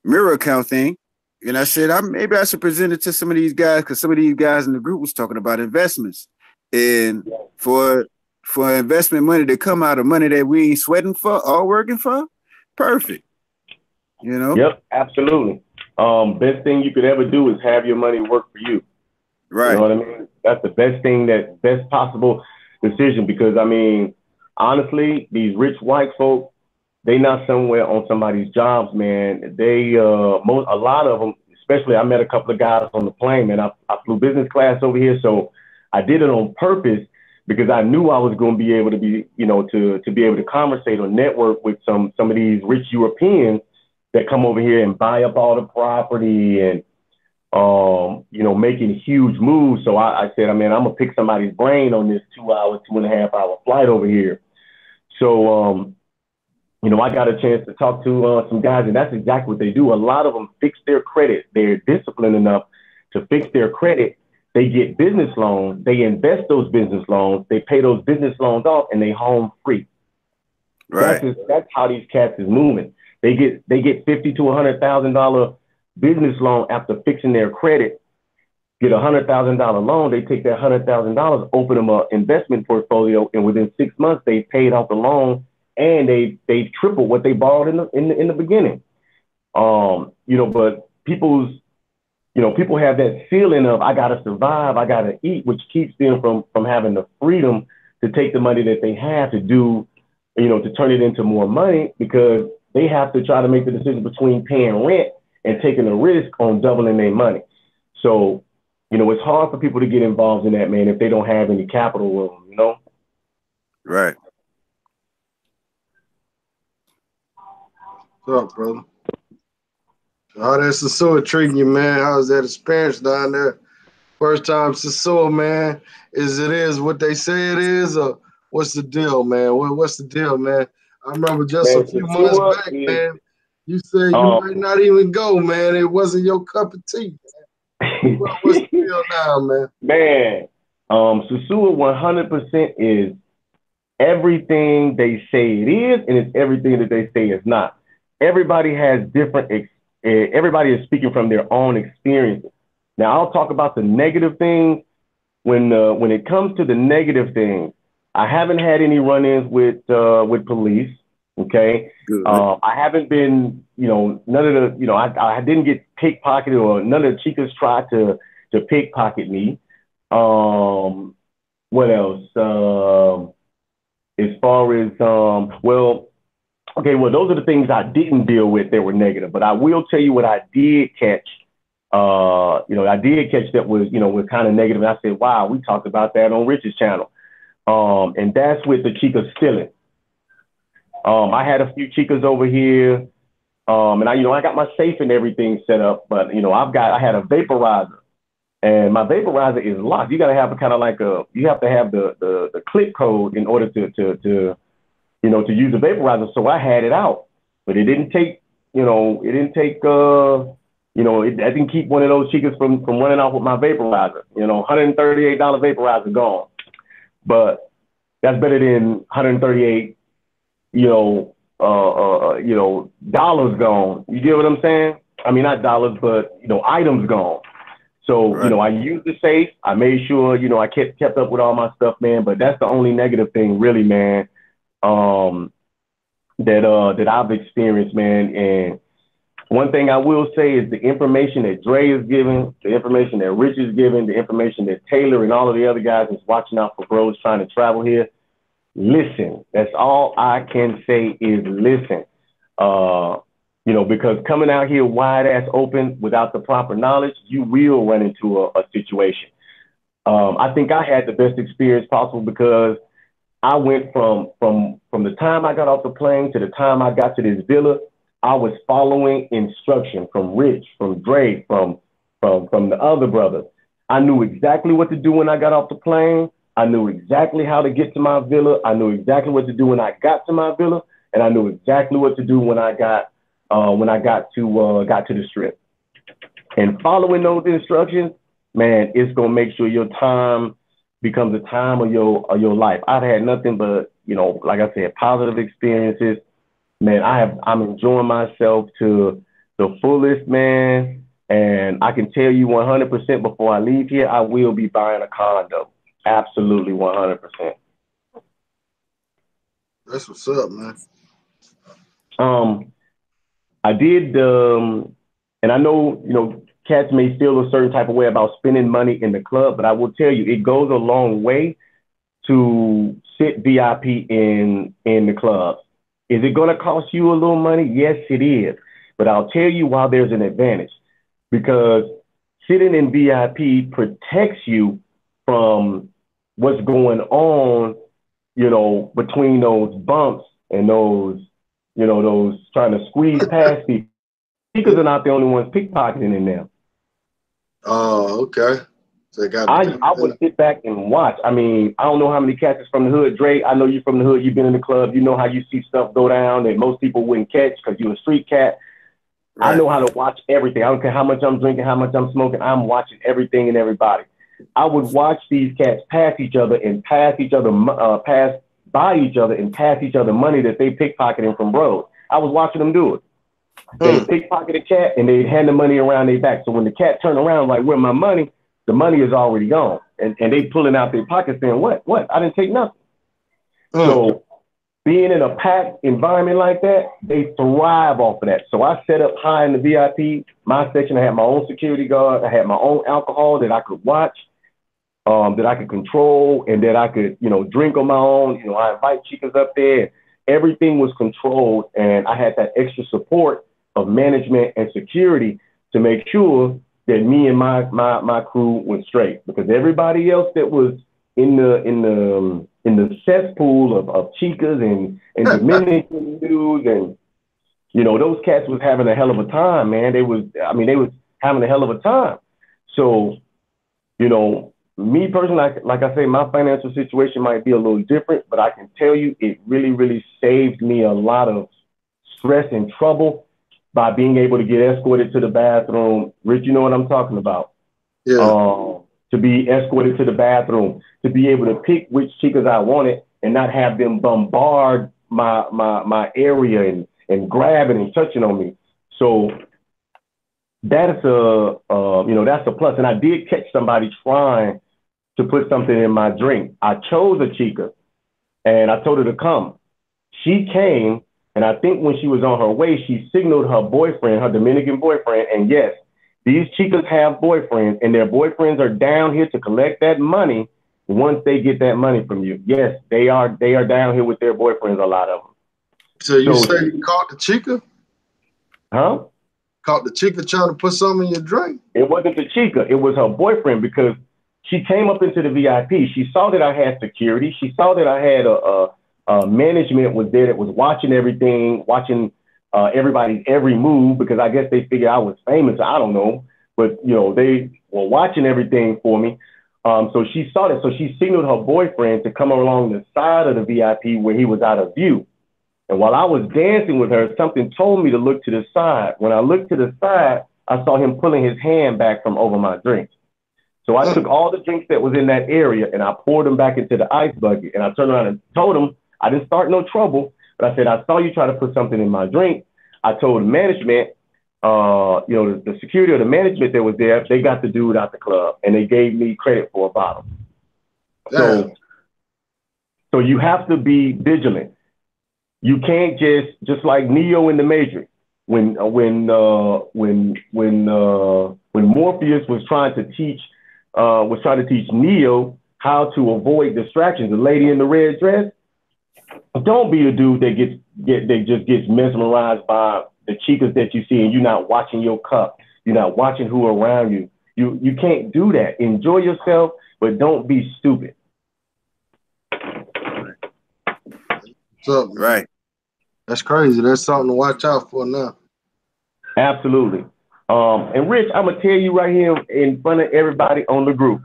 mirror account thing, and I said maybe I should present it to some of these guys, because some of these guys in the group was talking about investments, and for investment money to come out of money that we ain't sweating for or working for, perfect. Yep, absolutely. Best thing you could ever do is have your money work for you. Right. You know what I mean? That's the best possible decision, because I mean, honestly, these rich white folk, they not somewhere on somebody's jobs, man. They a lot of them, especially I met a couple of guys on the plane, man. I flew business class over here, so I did it on purpose because I knew I was going to be able to be, to be able to conversate or network with some of these rich Europeans that come over here and buy up all the property and, making huge moves. So I said, I'm going to pick somebody's brain on this 2.5-hour flight over here. So, I got a chance to talk to some guys, and that's exactly what they do. A lot of them fix their credit. They're disciplined enough to fix their credit they get business loans, they invest those business loans, they pay those business loans off, and they home free. Right. That's how these cats is moving. They get $50,000 to $100,000 business loan after fixing their credit. Get a $100,000 loan. They take that $100,000, open them an investment portfolio, and within 6 months they paid off the loan, and they tripled what they borrowed in the beginning. But people have that feeling of, I gotta survive, I gotta eat, which keeps them from having the freedom to take the money that they have to do, to turn it into more money, because they have to try to make the decision between paying rent and taking a risk on doubling their money. So, it's hard for people to get involved in that, man, if they don't have any capital room, Right. What's up, brother? How that Sosua treating you, man? How's that experience down there? First time Sosua, man. Is what they say it is, or what's the deal, man? What's the deal, man? I remember just a few months back, man, you said you might not even go, man. It wasn't your cup of tea. What's the deal now, man? Man, Sosua 100% is everything they say it is, and it's everything that they say it's not. Everybody has different, everybody is speaking from their own experiences. Now, I'll talk about the negative things. When it comes to the negative things, I haven't had any run-ins with police. Okay. I haven't been, none of the, I didn't get pickpocketed, or none of the chicas tried to pickpocket me. What else? As far as, those are the things I didn't deal with that were negative, but I will tell you what I did catch. I did catch that was kind of negative. And I said, wow, we talked about that on Rich's channel. And that's with the chicas stealing. I had a few chicas over here, and I got my safe and everything set up, but I had a vaporizer, and my vaporizer is locked. You got to have you have to have the click code in order to use the vaporizer. So I had it out, but it didn't take, I didn't keep one of those chicas from running off with my vaporizer. $138 vaporizer gone, but that's better than 138. Dollars gone. You get what I'm saying? I mean, not dollars, but, items gone. So, right. I used the safe. I made sure, I kept up with all my stuff, man. But that's the only negative thing, really, man, that I've experienced, man. And one thing I will say is the information that Dre is giving, the information that Rich is giving, the information that Taylor and all of the other guys is watching out for bros trying to travel here. Listen, that's all I can say is listen, because coming out here wide ass open without the proper knowledge, you will run into a situation. I think I had the best experience possible because I went from the time I got off the plane to the time I got to this villa, I was following instruction from Rich, from Dre, from the other brothers. I knew exactly what to do when I got off the plane. I knew exactly how to get to my villa. I knew exactly what to do when I got to my villa, and I knew exactly what to do when I got to the strip. And following those instructions, man, it's gonna make sure your time becomes a time of your life. I've had nothing but, like I said, positive experiences. Man, I'm enjoying myself to the fullest, man. And I can tell you 100% before I leave here, I will be buying a condo. Absolutely 100%. That's what's up, man. I did, and I know, cats may feel a certain type of way about spending money in the club, but I will tell you, it goes a long way to sit VIP in the clubs. Is it going to cost you a little money? Yes, it is. But I'll tell you why there's an advantage, because sitting in VIP protects you from what's going on, between those bumps and those trying to squeeze past people. Speakers are not the only ones pickpocketing in there. Oh, okay. So I would sit back and watch. I mean, I don't know how many cats is from the hood. Dre, I know you're from the hood. You've been in the club. You know how you see stuff go down that most people wouldn't catch because you're a street cat. Right. I know how to watch everything. I don't care how much I'm drinking, how much I'm smoking. I'm watching everything and everybody. I would watch these cats pass by each other and pass each other money that they pickpocketing from bros. I was watching them do it. They pickpocket a cat and they'd hand the money around their back. So when the cat turned around, like, where my money? The money is already gone. And they pulling out their pockets saying, what? I didn't take nothing. So being in a packed environment like that, they thrive off of that. So I set up high in the VIP, my section. I had my own security guard. I had my own alcohol that I could watch, that I could control, and that I could, drink on my own. I invite chicas up there. Everything was controlled, and I had that extra support of management and security to make sure that me and my crew went straight, because everybody else that was in the cesspool of chicas and Dominican dudes, and those cats was having a hell of a time, man. They was having a hell of a time. So, me personally, like I say, my financial situation might be a little different, but I can tell you it really, really saved me a lot of stress and trouble by being able to get escorted to the bathroom. Rich, you know what I'm talking about. Yeah. To be escorted to the bathroom, to be able to pick which chicas I wanted and not have them bombard my area and grabbing and touching on me. So that's a plus. And I did catch somebody trying to put something in my drink. I chose a chica and I told her to come. She came, and I think when she was on her way, she signaled her boyfriend, her Dominican boyfriend. And yes, these chicas have boyfriends, and their boyfriends are down here to collect that money once they get that money from you. Yes, they are down here with their boyfriends, a lot of them. So you say you caught the chica? Huh? Caught the chica trying to put something in your drink? It wasn't the chica. It was her boyfriend, because she came up into the VIP. She saw that I had security. She saw that I had management was there that was watching everything, watching everybody's every move, because I guess they figured I was famous. I don't know. But, they were watching everything for me. So she saw that. So she signaled her boyfriend to come along the side of the VIP where he was out of view. And while I was dancing with her, something told me to look to the side. When I looked to the side, I saw him pulling his hand back from over my drink. So I took all the drinks that was in that area and I poured them back into the ice bucket. And I turned around and told him, I didn't start no trouble, but I said, I saw you try to put something in my drink. I told management, the security or the management that was there, they got the dude out the club and they gave me credit for a bottle. So you have to be vigilant. You can't just like Neo in the Matrix. When Morpheus was trying to teach Neo how to avoid distractions, the lady in the red dress, don't be the dude that just gets mesmerized by the chicas that you see and you're not watching your cup. You're not watching who around you. You can't do that. Enjoy yourself, but don't be stupid. So, right. That's crazy. That's something to watch out for now. Absolutely. And Rich, I'm gonna tell you right here in front of everybody on the group.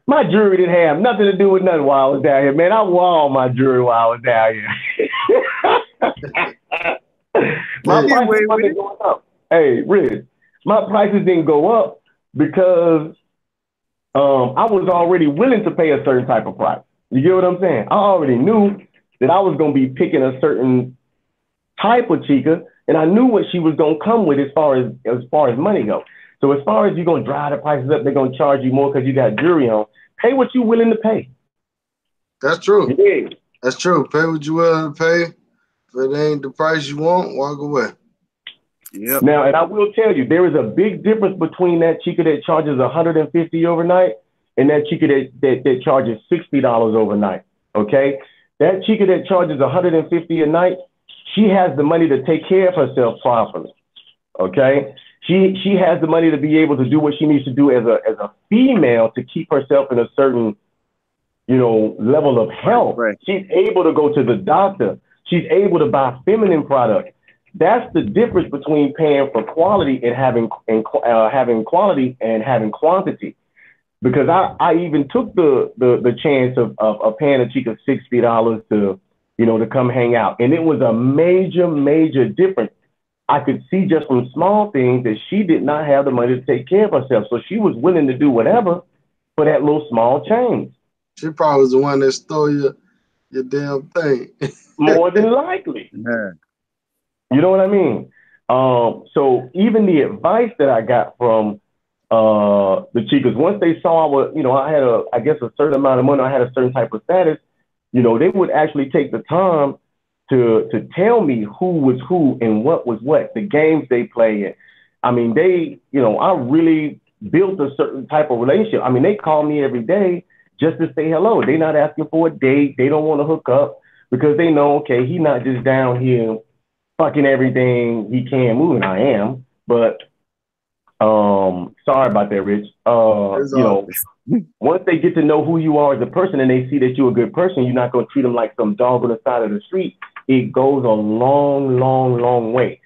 My jewelry didn't have nothing to do with nothing while I was down here, man. I wore all my jewelry while I was down here. My prices wasn't going up. Hey, Rich, my prices didn't go up because I was already willing to pay a certain type of price. You get what I'm saying? I already knew that I was gonna be picking a certain type of chica, and I knew what she was gonna come with as far as money goes. So as far as you're gonna drive the prices up, they're gonna charge you more because you got jewelry on. Pay what you're willing to pay. That's true. Yeah. That's true. Pay what you're willing to pay. If it ain't the price you want, walk away. Yep. Now, and I will tell you, there is a big difference between that chica that charges $150 overnight and that chica that charges $60 overnight. Okay, that chica that charges $150 a night, she has the money to take care of herself properly. Okay, she has the money to be able to do what she needs to do as a female to keep herself in a certain, level of health. Right. She's able to go to the doctor. She's able to buy feminine products. That's the difference between paying for quality and having quality and having quantity. Because I even took the chance of paying a chica $60 to come hang out, and it was a major difference I could see just from small things that she did not have the money to take care of herself. So she was willing to do whatever for that little small change. She probably was the one that stole your damn thing. More than likely. Yeah. You know what I mean? So even the advice that I got from the chicas, once they saw I had a certain amount of money, I had a certain type of status, they would actually take the time to tell me who was who and what was what, the games they play in. I mean, I really built a certain type of relationship. I mean, they call me every day just to say hello. They're not asking for a date. They don't want to hook up because they know, okay, he's not just down here fucking everything he can move, and I am. But sorry about that, Rich. Once they get to know who you are as a person and they see that you're a good person, you're not going to treat them like some dog on the side of the street. It goes a long, long, long way.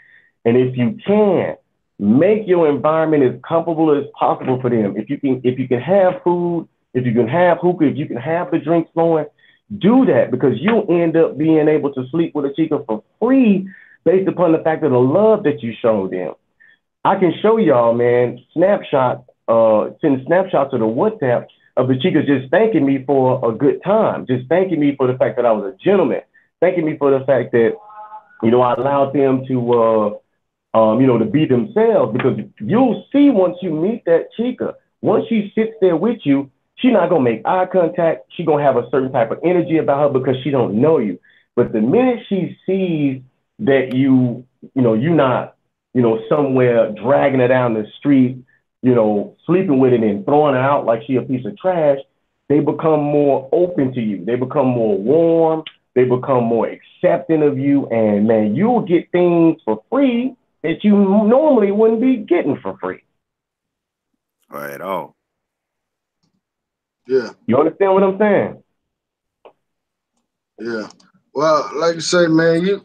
And if you can, make your environment as comfortable as possible for them. If you can have food, if you can have hookah, if you can have the drinks flowing, do that, because you'll end up being able to sleep with a chica for free based upon the fact of the love that you show them. I can show y'all, man, send snapshots to the WhatsApp of the chicas just thanking me for a good time, just thanking me for the fact that I was a gentleman, thanking me for the fact that, I allowed them to, to be themselves, because you'll see once you meet that chica, once she sits there with you, she's not going to make eye contact. She's going to have a certain type of energy about her because she don't know you. But the minute she sees that you're not, somewhere dragging her down the street, sleeping with it and throwing her out like she a piece of trash, they become more open to you. They become more warm. They become more accepting of you. And, man, you'll get things for free that you normally wouldn't be getting for free. Or at all. Yeah. You understand what I'm saying? Yeah. Well, like you say, man,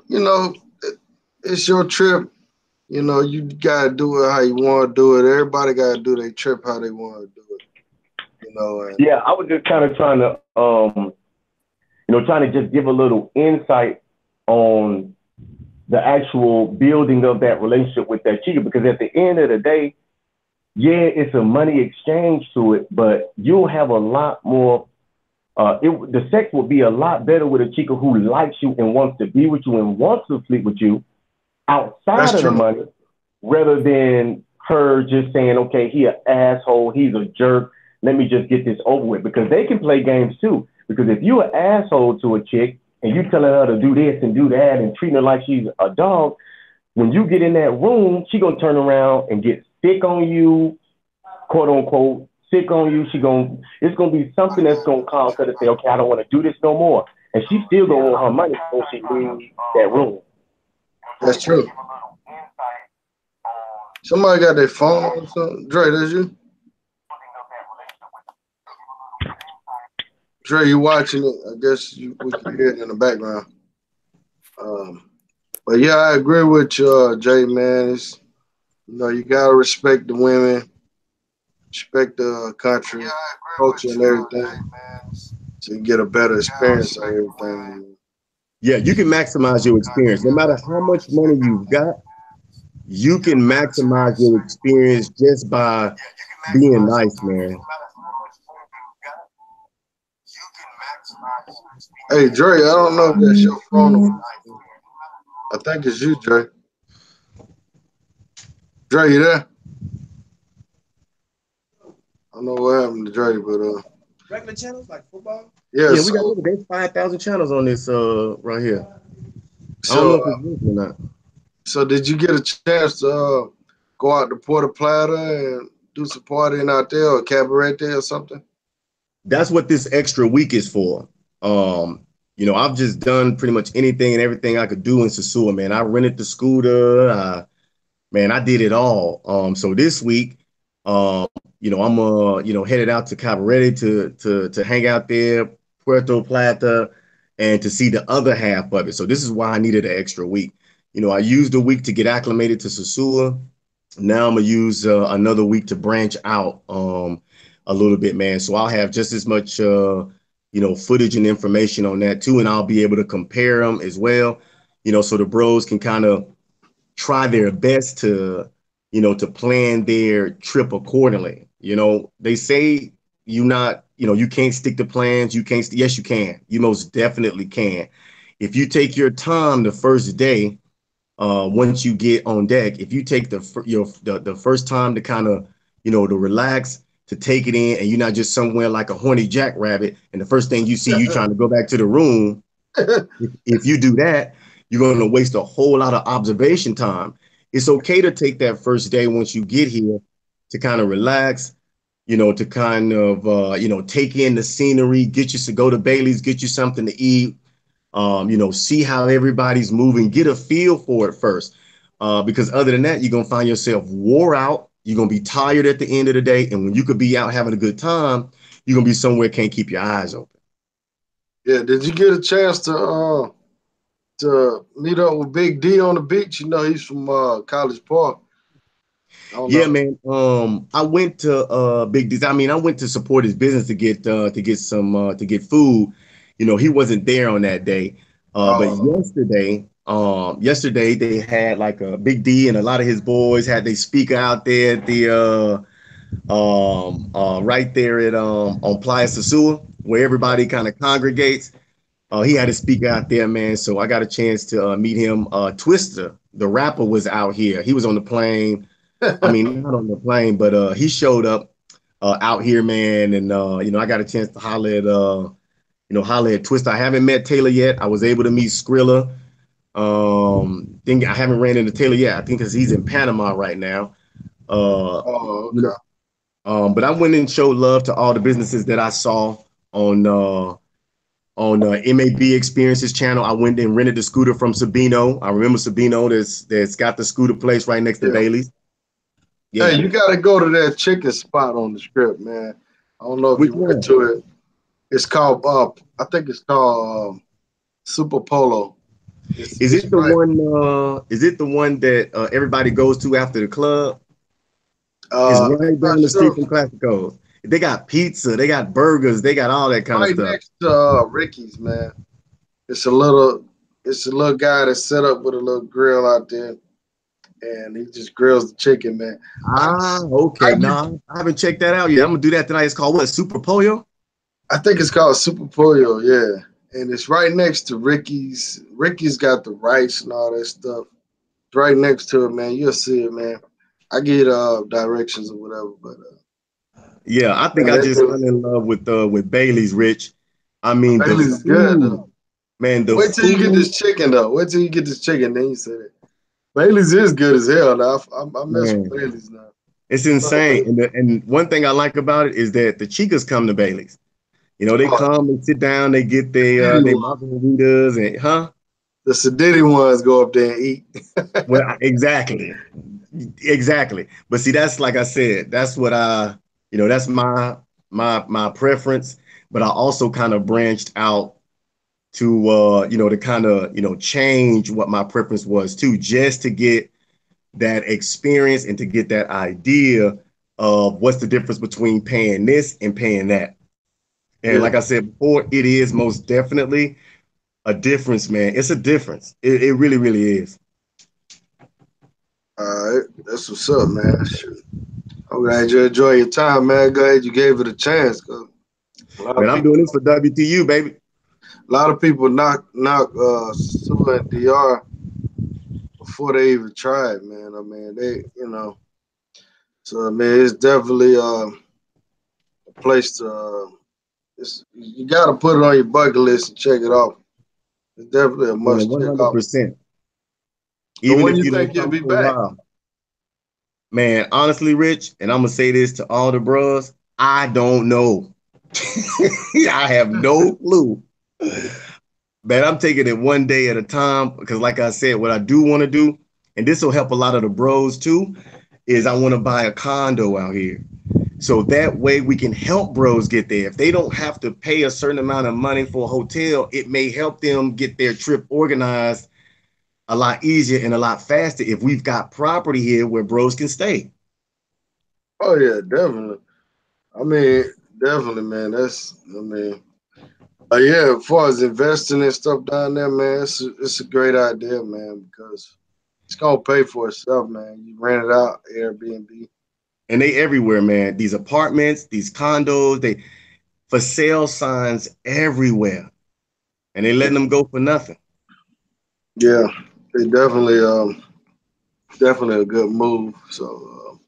it's your trip. You gotta do it how you want to do it. Everybody gotta do their trip how they want to do it. Yeah, I was just kind of trying to just give a little insight on the actual building of that relationship with that chica, because at the end of the day, yeah, it's a money exchange to it, but you'll have a lot more. The sex will be a lot better with a chica who likes you and wants to be with you and wants to sleep with you outside of the money, rather than her just saying, okay, he an asshole, he's a jerk, let me just get this over with. Because they can play games too. Because if you're an asshole to a chick and you telling her to do this and do that and treating her like she's a dog, when you get in that room, she gonna turn around and get sick on you, quote unquote, sick on you. It's gonna be something that's gonna cause her to say, okay, I don't want to do this no more. And she's still gonna want her money when she leaves that room. That's true. Somebody got their phone or something. Dre, that's you? Dre, you watching it? I guess we can hear it in the background. But yeah, I agree with you, Jay, man. It's, you gotta respect the women, respect the country, culture, and everything, so you get a better experience on everything. Yeah, you can maximize your experience. No matter how much money you've got, you can maximize your experience just by being nice, man. Hey, Dre, I don't know if that's your phone. I think it's you, Dre. Dre, you there? I don't know what happened to Dre, but regular channels like football. Yeah, we got there's 5,000 channels on this right here. I don't know if it's working or not. So did you get a chance to go out to Puerto Plata and do some partying out there, or cabaret there or something? That's what this extra week is for. I've just done pretty much anything and everything I could do in Sosua, man. I rented the scooter. I did it all. So this week, I'm headed out to Cabaret to hang out there, Puerto, Plata, and to see the other half of it. So this is why I needed an extra week. I used a week to get acclimated to Sosua. Now I'm gonna use another week to branch out a little bit, man. So I'll have just as much footage and information on that too, and I'll be able to compare them as well. So the bros can kind of try their best to, to plan their trip accordingly. They say you can't stick to plans. You can't, yes, you can. You most definitely can. If you take your time the first day, once you get on deck, if you take the first time to kind of, to relax, to take it in, and you're not just somewhere like a horny jackrabbit, and the first thing you see, you trying to go back to the room. If you do that, you're going to waste a whole lot of observation time. It's okay to take that first day once you get here to kind of relax, to kind of, take in the scenery, get you to go to Bailey's, get you something to eat, see how everybody's moving, get a feel for it first. Because other than that, you're going to find yourself wore out. You're going to be tired at the end of the day. And when you could be out having a good time, you're going to be somewhere can't keep your eyes open. Yeah, did you get a chance to meet up with Big D on the beach? He's from College Park. Yeah, man. I went to Big D's. I mean, I went to support his business to get food. He wasn't there on that day. But yesterday they had like a Big D and a lot of his boys had their speaker out there at the right there at on Playa Sosua, where everybody kind of congregates. He had a speaker out there, man. So I got a chance to meet him. Twister, the rapper, was out here. He was on the plane. I mean, not on the plane, but he showed up out here, man. And I got a chance to holler at Twister. I haven't met Taylor yet. I was able to meet Skrilla. Think I haven't ran into Taylor yet. I think because he's in Panama right now. Okay. But I went and showed love to all the businesses that I saw on MAB Experiences channel. I went and rented the scooter from Sabino. I remember Sabino that's got the scooter place right next to Bailey's. Yeah. Hey, you got to go to that chicken spot on the Strip, man. I don't know if you went to it. It's called I think it's called Super Polo. Is it the one that everybody goes to after the club? It's right down the street from Classico's. They got pizza, they got burgers, they got all that kind of stuff. Right next to Ricky's, man. It's a little guy that's set up with a little grill out there, and he just grills the chicken, man. Okay. I haven't checked that out yet. I'm gonna do that tonight. It's called what? Super Pollo? I think it's called Super Pollo, yeah. And it's right next to Ricky's. Ricky's got the rice and all that stuff. It's right next to it, man. You'll see it, man. I get directions or whatever, but yeah, I think I just fell in love with Bailey's, Rich. I mean, Bailey's is good, though. Man, wait till you get this chicken, though. Wait till you get this chicken, then you say it. Bailey's is good as hell. Now I mess with Bailey's now. It's insane, and one thing I like about it is that the chicas come to Bailey's. They come and sit down, they get their margaritas and the sedity ones go up there and eat. Well, exactly. But see, that's like I said, that's what that's my preference. But I also kind of branched out to to kind of change what my preference was too, just to get that experience and to get that idea of what's the difference between paying this and paying that. And like I said before, it is most definitely a difference, man. It's a difference. It really, really is. All right. That's what's up, man. Shoot. I'm glad you enjoy your time, man. Glad you gave it a chance. Man, I'm doing this for WTU, baby. A lot of people knock Sosua and DR before they even tried, man. I mean, they, So, I mean, it's definitely a place to you got to put it on your bucket list and check it off. It's definitely a must check off. 100%. Even when you think you'll be back. Man, honestly, Rich, and I'm going to say this to all the bros, I don't know. I have no clue. Man, I'm taking it one day at a time because like I said, what I do want to do, and this will help a lot of the bros too, is I want to buy a condo out here. So that way we can help bros get there. If they don't have to pay a certain amount of money for a hotel, it may help them get their trip organized a lot easier and a lot faster if we've got property here where bros can stay. Oh, yeah, definitely. I mean, definitely, man. Yeah, as far as investing and stuff down there, man, it's a great idea, man, because it's gonna pay for itself, man. You rent it out, Airbnb. And they everywhere, man. These apartments, these condos, they for sale signs everywhere, and they letting them go for nothing. Yeah, they definitely a good move. So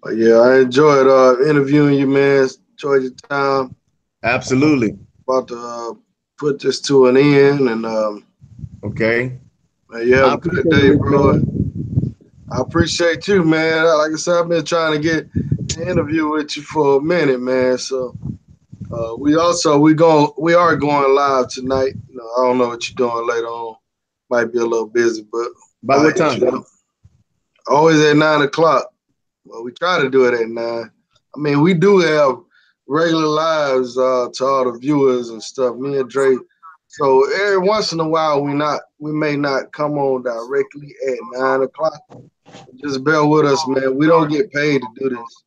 but yeah, I enjoyed interviewing you, man. Enjoyed your time. Absolutely. About to put this to an end, and Okay. man, you have I a good appreciate it, day, Rich, bro. man. I appreciate you, man. Like I said, I've been trying to get an interview with you for a minute, man. So we are going live tonight. You know, I don't know what you're doing later on. Might be a little busy, but By I what hit you time? up. Always at 9 o'clock. Well, we try to do it at 9. I mean, we do have regular lives to all the viewers and stuff. Me and Dre. So every once in a while, we may not come on directly at 9 o'clock. Just bear with us, man. We don't get paid to do this.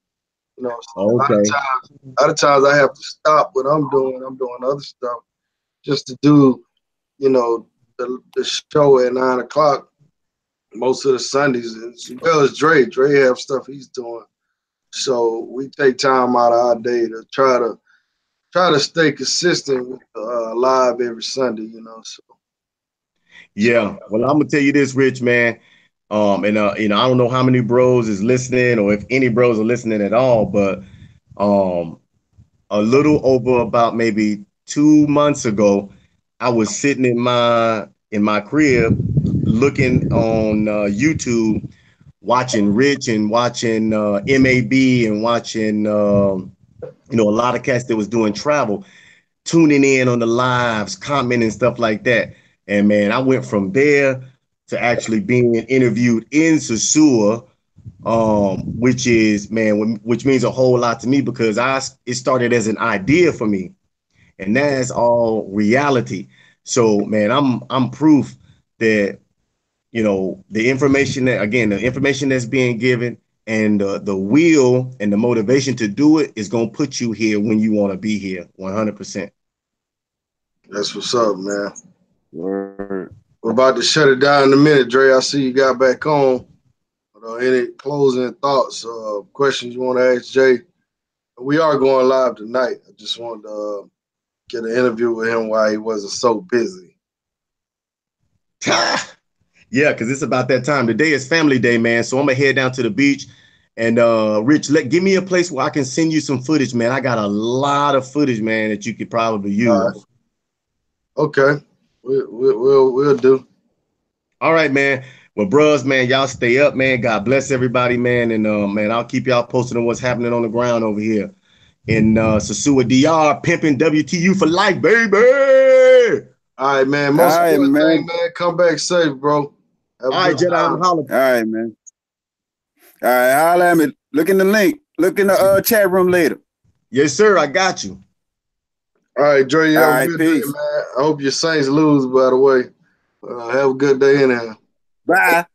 You know, so Okay. a lot of times I have to stop what I'm doing. I'm doing other stuff just to do, you know, the show at 9 o'clock most of the Sundays, as well as Dre. Dre have stuff he's doing. So we take time out of our day to try to stay consistent with live every Sunday, you know. So Yeah. Well, I'm gonna tell you this, Rich, man. And you know, I don't know how many bros is listening or if any bros are listening at all, but um a little over about maybe 2 months ago, I was sitting in my crib looking on YouTube, watching Rich and watching MAB and watching you know, a lot of cats that was doing travel, tuning in on the lives, commenting stuff like that. And man, I went from there to actually being interviewed in Sosua, which is man, which means a whole lot to me because it started as an idea for me, and that's all reality. So man, I'm proof that you know the information that's being given and the will and the motivation to do it is gonna put you here when you want to be here, 100%. that's what's up, man. Word. We're about to shut it down in a minute, Dre. I see you got back on. Any closing thoughts, questions you want to ask Jay? We are going live tonight. I just wanted to get an interview with him while he wasn't so busy. Yeah, because it's about that time. Today is family day, man. So I'm gonna head down to the beach. And Rich, give me a place where I can send you some footage, man. I got a lot of footage, man, that you could probably All right. use. Okay. We'll do. All right, man. Well, bros, man, y'all stay up, man. God bless everybody, man. And man, I'll keep y'all posted on what's happening on the ground over here in Sosua DR, pimping WTU for life, baby. All right, man. All Most right, important thing, man. man, come back safe, bro. Have a All right, good Jedi, I'm time. hollering. All right, man. All right, holla at me. Look in the link. Look in the chat room later. Yes, sir. I got you. All right, Dre, you All have a right, good day, peace. man. I hope your Saints lose, by the way. Have a good day anyhow. Bye.